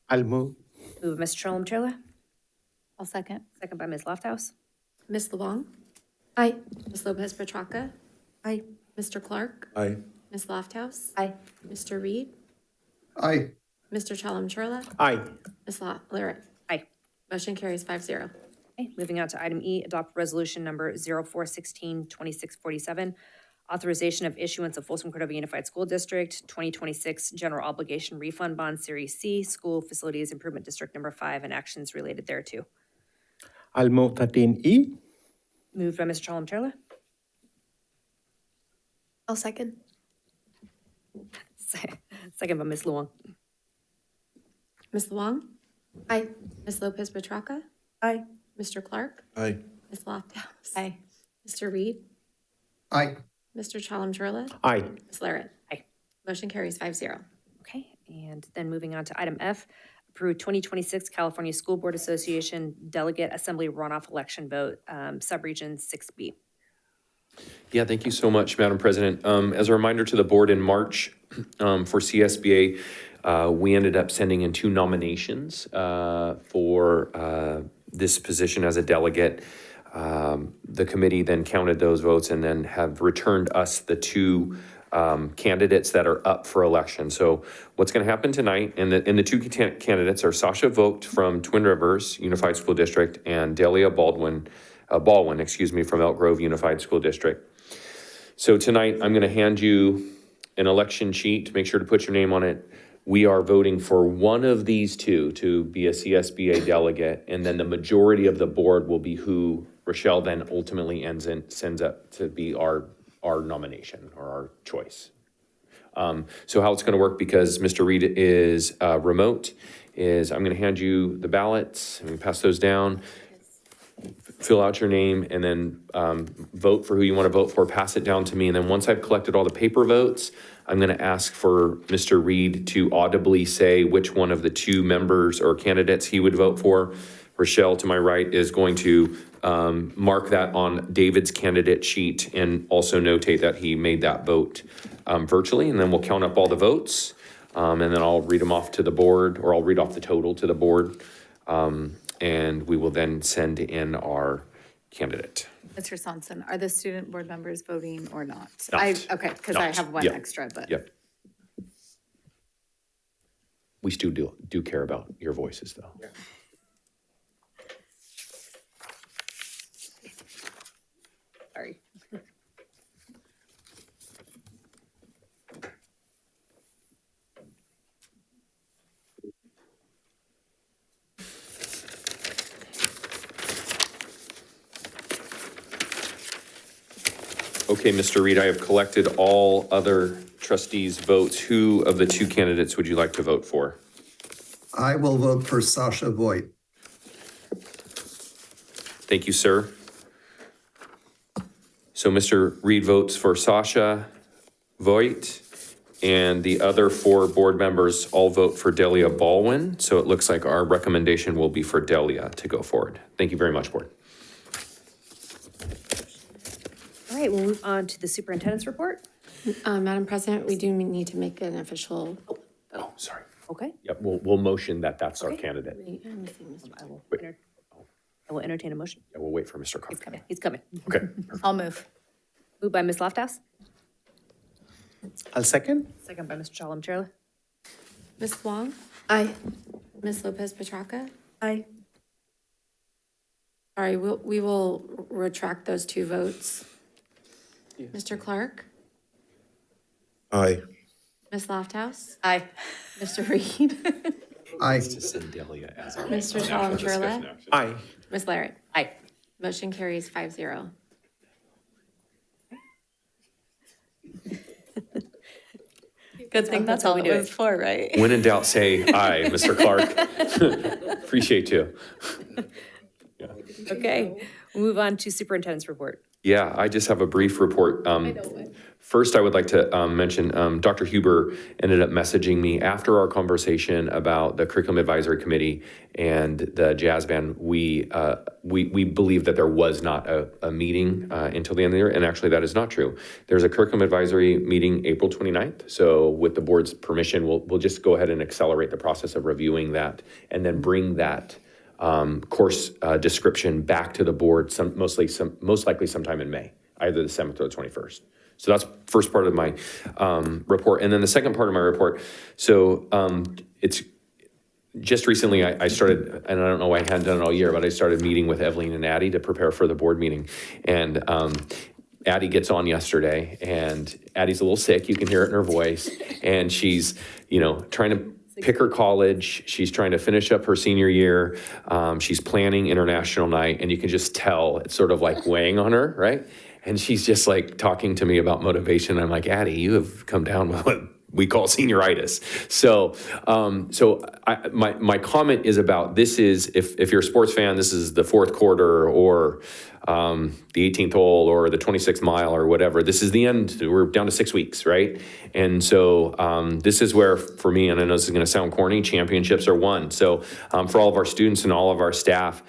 I'll move. Moved by Mr. Chalmatrella, I'll second. second by Ms. Lofthouse. Ms. Luong? Aye. Ms. Lopez Petracca? Aye. Mr. Clark? Aye. Ms. Lofthouse? Aye. Mr. Reed? Aye. Mr. Chalum-Churla? Aye. Ms. Larrett? Aye. Motion carries 5-0. Okay, moving on to item E, adopt resolution number 04162647, authorization of issuance of Folsom Cordova Unified School District 2026 General Obligation Refund Bond Series C, School Facilities Improvement District number 5, and actions related thereto. I'll move 13E. Moved by Mr. Chalmatrella, I'll second. second by Ms. Luong. Ms. Luong? Aye. Ms. Lopez Petracca? Aye. Mr. Clark? Aye. Ms. Lofthouse? Aye. Mr. Reed? Aye. Mr. Chalum-Churla? Aye. Ms. Larrett? Aye. Motion carries 5-0. Okay, and then moving on to item F, approve 2026 California School Board Association Delegate Assembly Runoff Election Vote, Subregion 6B. Yeah, thank you so much, Madam President. As a reminder to the board, in March for CSBA, we ended up sending in 2 nominations for this position as a delegate. The committee then counted those votes and then have returned us the 2 candidates that are up for election. So what's going to happen tonight, and the 2 candidates are Sasha Vogt from Twin Rivers Unified School District and Delia Baldwin, from Elk Grove Unified School District. So tonight, I'm going to hand you an election sheet. Make sure to put your name on it. We are voting for one of these 2 to be a CSBA delegate, and then the majority of the board will be who Rochelle then ultimately sends up to be our nomination or our choice. So how it's going to work, because Mr. Reed is remote, is I'm going to hand you the ballots and pass those down. Fill out your name and then vote for who you want to vote for, pass it down to me. And then once I've collected all the paper votes, I'm going to ask for Mr. Reed to audibly say which one of the 2 members or candidates he would vote for. Rochelle, to my right, is going to mark that on David's candidate sheet and also notate that he made that vote virtually. And then we'll count up all the votes. And then I'll read them off to the board, or I'll read off the total to the board. And we will then send in our candidate. Mr. Swanson, are the student board members voting or not? Not. Okay, because I Not. have one Yep. extra, but. Yep. We still do care about your voices, though. Yeah. Sorry. Okay, Mr. Reed, I have collected all other trustees' votes. Who of the 2 candidates would you like to vote for? I will vote for Sasha Voigt. Thank you, sir. So Mr. Reed votes for Sasha Voigt, and the other 4 board members all vote for Delia Baldwin. So it looks like our recommendation will be for Delia to go forward. Thank you very much, board. right, we'll move on to the superintendent's report. Madam President, we do need to make an official. Oh, sorry. Okay. Yep, we'll motion that that's our candidate. I will entertain a motion. Yeah, we'll wait for Mr. Carter. He's coming. Okay. I'll move. Moved by Ms. Lofthouse, I'll second. second by Mr. Chalem-Chella. Ms. Wong? Aye. Ms. Lopez Petracca? Aye. All right, we will retract those two votes. Mr. Clark? Aye. Ms. Lofthouse? Aye. Mr. Reed? Aye. To send Delia as our Mr. national Chalem-Chella? discussion action. Aye. Ms. Larrett? Aye. Motion carries 5-0. Good thing that's all it was for, right? When in doubt, say aye, Mr. Clark. Appreciate you. Okay, we'll move on to superintendent's report. Yeah, I just have a brief report. First, I would like to mention Dr. Huber ended up messaging me after our conversation about the Curriculum Advisory Committee and the jazz band. We believe that there was not a meeting until the end of the year, and actually that is not true. There's a Curriculum Advisory meeting April 29th, so with the board's permission, we'll just go ahead and accelerate the process of reviewing that and then bring that course description back to the board most likely sometime in May, either the 7th or the 21st. So that's first part of my report. And then the second part of my report, so it's just recently I started, and I don't know why I hadn't done it all year, but I started meeting with Evelyn and Addie to prepare for the board meeting. And Addie gets on yesterday, and Addie's a little sick. You can hear it in her voice. And she's, trying to pick her college. She's trying to finish up her senior year. She's planning international night, and you can just tell it's sort of like weighing on her, right? And she's just like talking to me about motivation. I'm like, Addie, you have come down with what we call senioritis. So, my comment is about this is, if you're a sports fan, this is the fourth quarter or the 18th hole or the 26th mile or whatever. This is the end. We're down to 6 weeks, right? And so this is where, for me, and I know this is going to sound corny, championships are won. So for all of our students and all of our staff,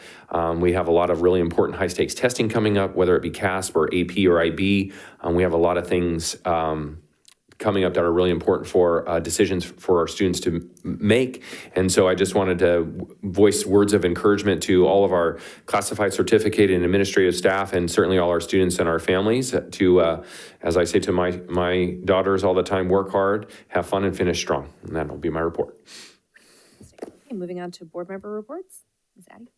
we have a lot of really important high stakes testing coming up, whether it be CASP or AP or IB. We have a lot of things coming up that are really important for decisions for our students to make. And so I just wanted to voice words of encouragement to all of our classified, certificated, and administrative staff, and certainly all our students and our families to, as I say to my daughters all the time, work hard, have fun, and finish strong. And that'll be my report. Okay, moving on to board member reports. Ms. Addie?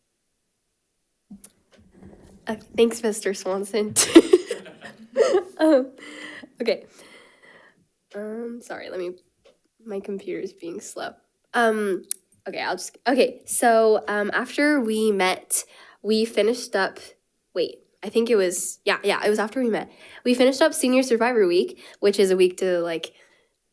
Thanks, Mr. Swanson. Okay. Sorry, my computer's being slow. So after we met, we finished up, I think it was, it was after we met. We finished up Senior Survivor Week, which is a week to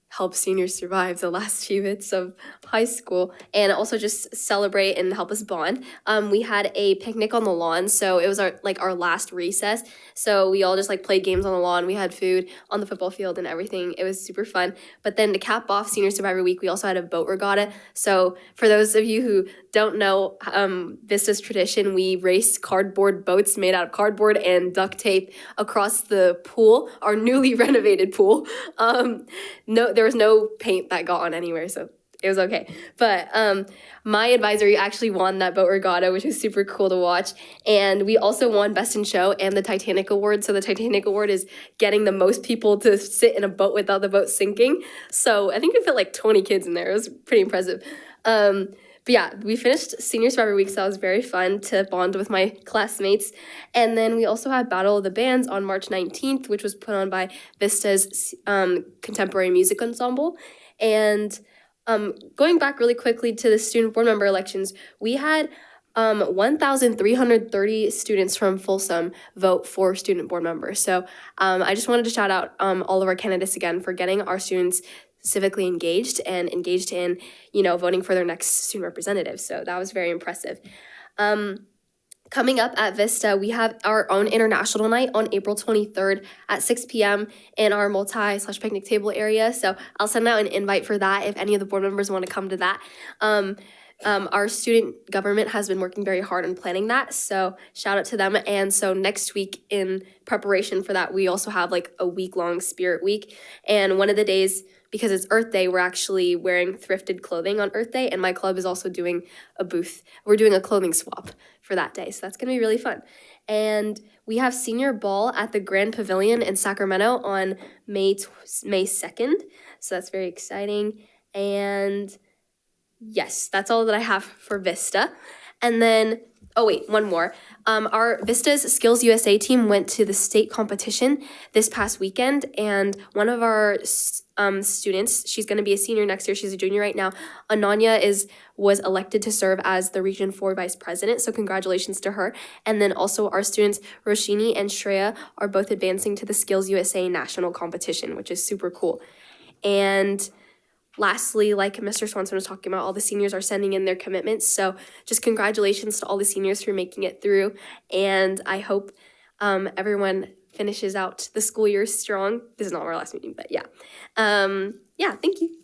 help seniors survive the last few bits of high school and also just celebrate and help us bond. We had a picnic on the lawn, so it was our last recess. So we all just played games on the lawn. We had food on the football field and everything. It was super fun. But then to cap off Senior Survivor Week, we also had a boat regatta. So for those of you who don't know Vista's tradition, we raced cardboard boats made out of cardboard and duct tape across the pool, our newly renovated pool. There was no paint that got on anywhere, so it was okay. But my advisory actually won that boat regatta, which was super cool to watch. And we also won Best in Show and the Titanic Award. So the Titanic Award is getting the most people to sit in a boat without the boat sinking. So I think we fit 20 kids in there. It was pretty impressive. But yeah, we finished Senior Survivor Week, so that was very fun to bond with my classmates. And then we also had Battle of the Bands on March 19th, which was put on by Vista's Contemporary Music Ensemble. And going back really quickly to the student board member elections, we had 1,330 students from Folsom vote for student board members. So I just wanted to shout out all of our candidates again for getting our students civically engaged and engaged in, voting for their next student representative. So that was very impressive. Coming up at Vista, we have our own international night on April 23rd at 6 p.m. in our multi/picnic table area. So I'll send out an invite for that if any of the board members want to come to that. Our student government has been working very hard on planning that, so shout out to them. And so next week, in preparation for that, we also have like a week-long Spirit Week. And one of the days, because it's Earth Day, we're actually wearing thrifted clothing on Earth Day, and my club is also doing a booth. We're doing a clothing swap for that day, so that's gonna be really fun. And we have senior ball at the Grand Pavilion in Sacramento on May 2nd, so that's very exciting. And yes, that's all that I have for Vista. And then, oh wait, one more. Our Vista's Skills USA team went to the state competition this past weekend, and one of our students, she's going to be a senior next year, she's a junior right now, Ananya was elected to serve as the Region 4 Vice President, so congratulations to her. And then also our students, Roshini and Shreya, are both advancing to the Skills USA National Competition, which is super cool. And lastly, like Mr. Swanson was talking about, all the seniors are sending in their commitments. So just congratulations to all the seniors for making it through. And I hope everyone finishes out the school year strong. This is not our last meeting, but yeah. Yeah, thank you.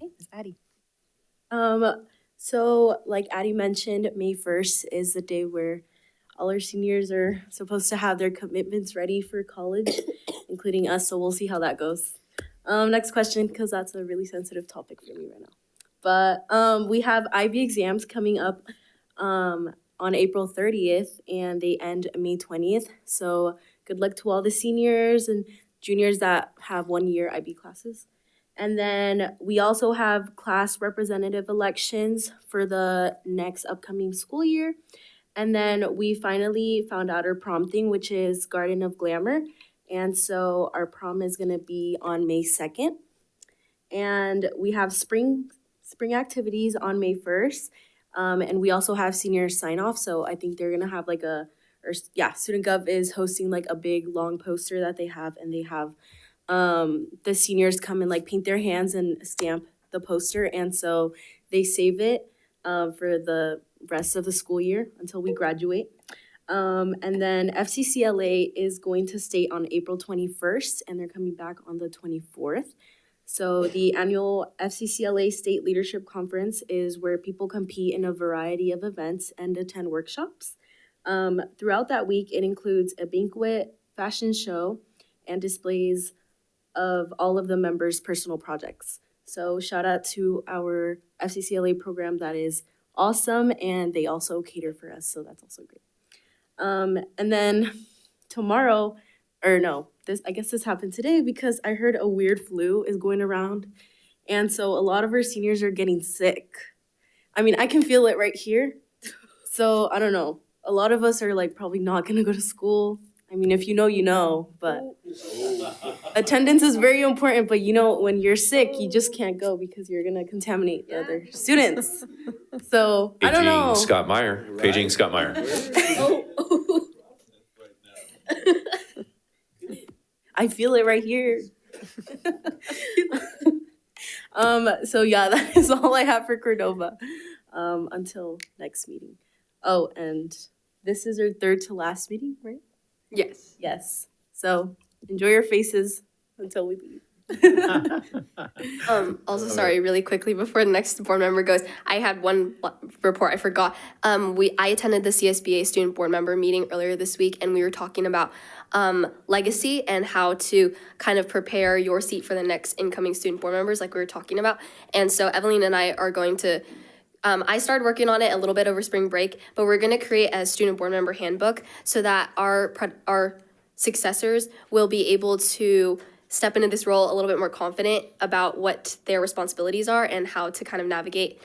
Hey, Ms. Addie. So like Addie mentioned, May 1st is the day where all our seniors are supposed to have their commitments ready for college, including us, so we'll see how that goes. Next question, because that's a really sensitive topic for me right now. But we have IB exams coming up on April 30th, and they end May 20th. So good luck to all the seniors and juniors that have 1 year IB classes. And then we also have class representative elections for the next upcoming school year. And then we finally found out our prom thing, which is Garden of Glamour. And so our prom is gonna be on May 2nd. And we have spring activities on May 1st. And we also have senior sign off. So I think they're gonna have Student Gov is hosting like a big long poster that they have, and they have the seniors come and like paint their hands and stamp the poster. And so they save it for the rest of the school year until we graduate. And then FCCLA is going to state on April 21st, and they're coming back on the 24th. So the annual FCCLA State Leadership Conference is where people compete in a variety of events and attend workshops. Throughout that week, it includes a banquet, fashion show, and displays of all of the members' personal projects. So shout out to our FCCLA program that is awesome, and they also cater for us, so that's also great. And then tomorrow, I guess this happened today because I heard a weird flu is going around. And so a lot of our seniors are getting sick. I mean, I can feel it right here. So I don't know. A lot of us are like probably not gonna go to school. I mean, if you know, you know, but attendance is very important. But you know, when you're sick, you just can't go because you're gonna contaminate the other students. So I don't know. Paging Scott Meyer. I feel it right here. So yeah, that is all I have for Cordova until next meeting. Oh, and this is our third to last meeting, right? Yes. Yes. So enjoy your faces until we leave. Also, sorry, really quickly before the next board member goes, I had one report I forgot. I attended the CSBA student board member meeting earlier this week, and we were talking about legacy and how to kind of prepare your seat for the next incoming student board members, like we were talking about. And so Evelyn and I are going to. I started working on it a little bit over spring break, but we're going to create a student board member handbook so that our successors will be able to step into this role a little bit more confident about what their responsibilities are and how to kind of navigate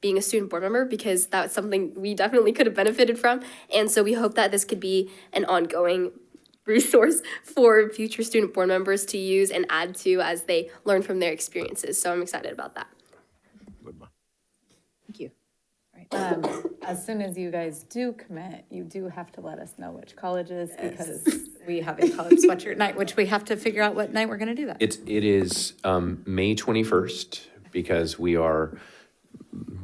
being a student board member, because that's something we definitely could have benefited from. And so we hope that this could be an ongoing resource for future student board members to use and add to as they learn from their experiences. So I'm excited about that. Thank you. As soon as you guys do commit, you do have to let us know which colleges, because we have a college sweatshirt night, which we have to figure out what night we're going to do that. It is May 21st, because we are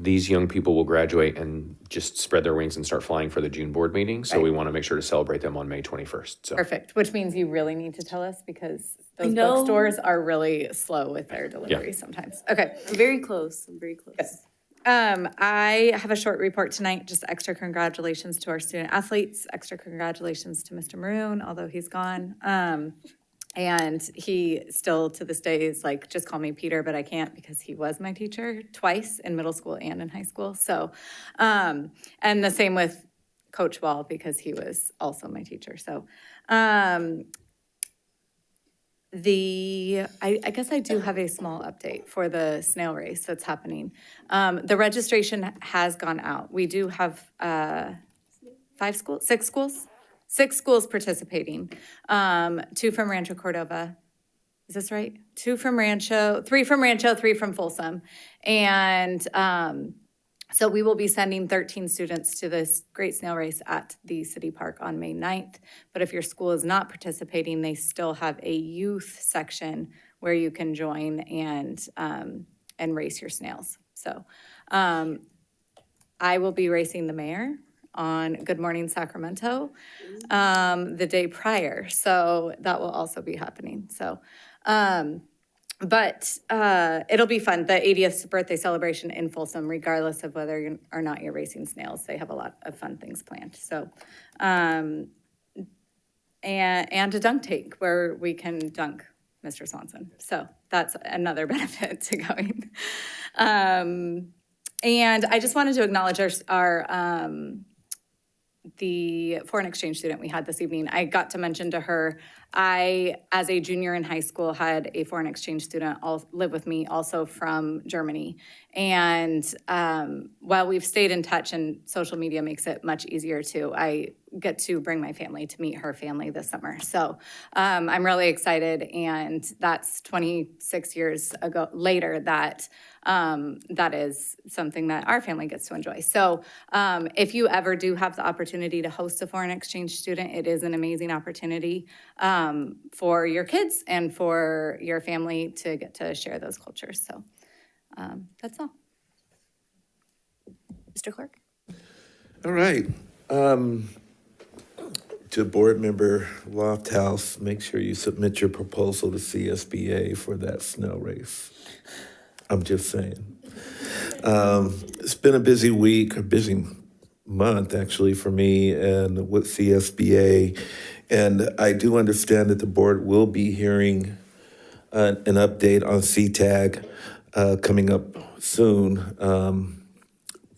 these young people will graduate and just spread their wings and start flying for the June board meeting. So we want to make sure to celebrate them on May 21st. So Perfect, which means you really need to tell us because those know. bookstores are really slow with their delivery sometimes. Okay. I'm very close. I'm very close. I have a short report tonight, just extra congratulations to our student athletes, extra congratulations to Mr. Maroon, although he's gone. And he still to this day is like, just call me Peter, but I can't because he was my teacher twice in middle school and in high school. So, and the same with Coach Ball because he was also my teacher. So, I guess I do have a small update for the snail race that's happening. The registration has gone out. We do have six schools participating. 2 from Rancho Cordova. Is this right? 2 from Rancho, 3 from Rancho, 3 from Folsom. And so we will be sending 13 students to this great snail race at the city park on May 9th. But if your school is not participating, they still have a youth section where you can join and race your snails. So I will be racing the mayor on Good Morning Sacramento the day prior. So that will also be happening. So, but it'll be fun. The 80th birthday celebration in Folsom, regardless of whether you or not you're racing snails, they have a lot of fun things planned. So, and a dunk tank where we can dunk Mr. Swanson. So that's another benefit to going. And I just wanted to acknowledge the foreign exchange student we had this evening. I got to mention to her, I, as a junior in high school, had a foreign exchange student live with me also from Germany. And while we've stayed in touch and social media makes it much easier too, I get to bring my family to meet her family this summer. So I'm really excited, and that's 26 years ago later that that is something that our family gets to enjoy. So if you ever do have the opportunity to host a foreign exchange student, it is an amazing opportunity for your kids and for your family to get to share those cultures. So that's all. Mr. Clerk? All right. To Board Member Lofthouse, make sure you submit your proposal to CSBA for that snail race. I'm just saying. It's been a busy week, a busy month actually for me and with CSBA. And I do understand that the board will be hearing an update on CTAG coming up soon.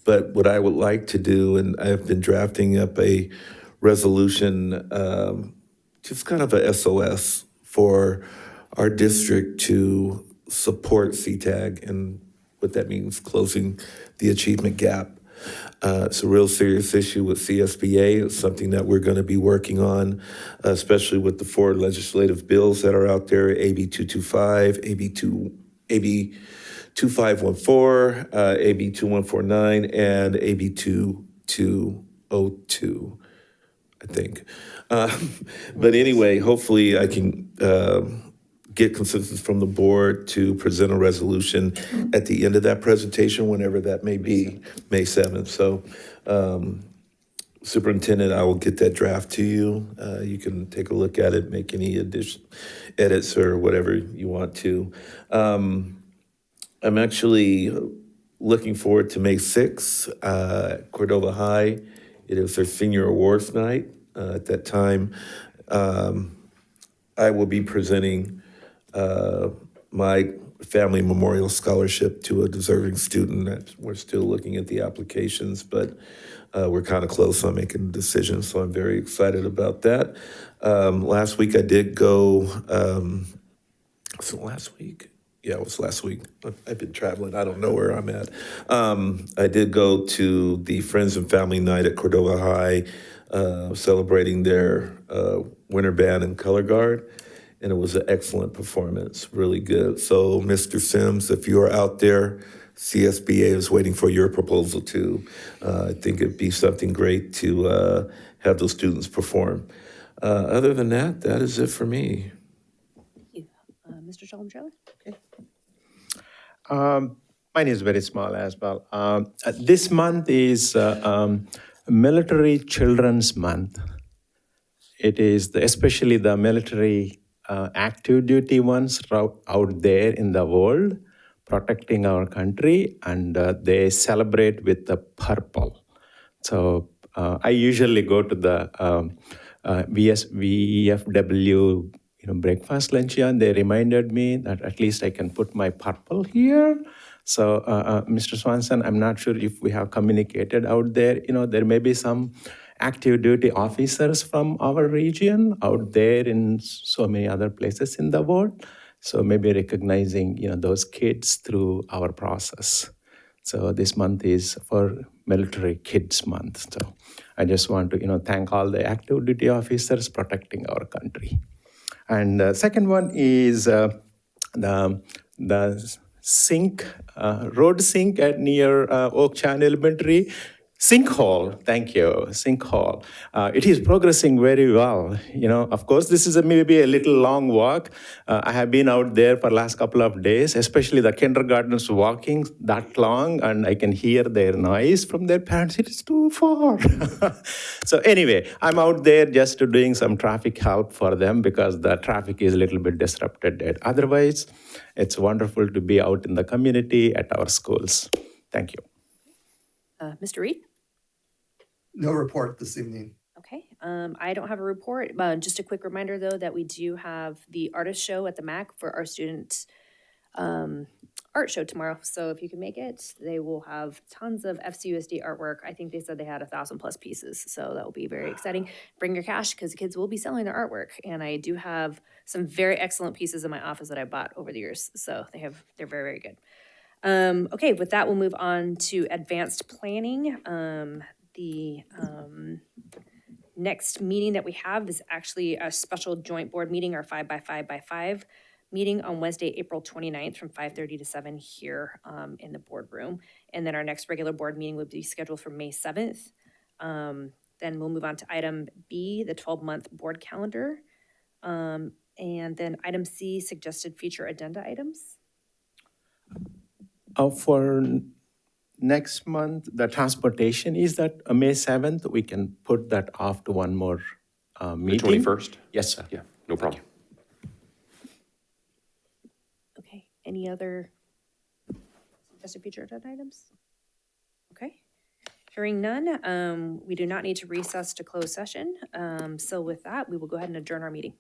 But what I would like to do, and I've been drafting up a resolution, just kind of a SOS for our district to support CTAG and what that means, closing the achievement gap. It's a real serious issue with CSBA. It's something that we're going to be working on, especially with the 4 legislative bills that are out there, AB 225, AB 2514, AB 2149, and AB 2202, I think. But anyway, hopefully I can get consensus from the board to present a resolution at the end of that presentation, whenever that may be, May 7th. So, Superintendent, I will get that draft to you. You can take a look at it, make any edits or whatever you want to. I'm actually looking forward to May 6th, Cordova High. It is their senior awards night. At that time, I will be presenting my family memorial scholarship to a deserving student. We're still looking at the applications, but we're kind of close on making a decision, so I'm very excited about that. Last week I did go, was it last week? Yeah, it was last week. I've been traveling. I don't know where I'm at. I did go to the Friends and Family Night at Cordova High, celebrating their winter band and color guard. And it was an excellent performance, really good. So, Mr. Sims, if you are out there, CSBA is waiting for your proposal too. I think it'd be something great to have those students perform. Other than that, that is it for me. Thank you. Mr. Shalom-Trailer? Okay. Mine is very small as well. This month is Military Children's Month. It is especially the military active duty ones out there in the world protecting our country, and they celebrate with the purple. So I usually go to the VFW breakfast luncheon. They reminded me that at least I can put my purple here. So Mr. Swanson, I'm not sure if we have communicated out there. There may be some active duty officers from our region out there in so many other places in the world. So maybe recognizing those kids through our process. So this month is for Military Kids Month. So I just want to thank all the active duty officers protecting our country. And the second one is the sink, road sink at near Oak Chan Elementary. Sinkhole, thank you, sinkhole. It is progressing very well. Of course, this is maybe a little long walk. I have been out there for the last couple of days, especially the kindergartners walking that long, and I can hear their noise from their parents. It is too far. So anyway, I'm out there just doing some traffic help for them because the traffic is a little bit disrupted there. Otherwise, it's wonderful to be out in the community at our schools. Thank you. Mr. Reed? No report this evening. Okay, I don't have a report. Just a quick reminder, though, that we do have the artist show at the MAC for our students' art show tomorrow. So if you can make it, they will have tons of FCUSD artwork. I think they said they had 1,000+ pieces, so that will be very exciting. Bring your cash because the kids will be selling their artwork, and I do have some very excellent pieces in my office that I bought over the years. So they're very, very good. Okay, with that, we'll move on to advanced planning. The next meeting that we have is actually a special joint board meeting, our 5x5x5 meeting on Wednesday, April 29th from 5:30 to 7 here in the boardroom. And then our next regular board meeting would be scheduled for May 7th. Then we'll move on to item B, the 12-month board calendar. And then item C, suggested future agenda items. For next month, the transportation is that May 7th. We can put that off to one more meeting. The 21st? Yes, sir. Yeah, no problem. Okay, any other suggested future agenda items? Okay, hearing none, we do not need to recess to close session. So with that, we will go ahead and adjourn our meeting.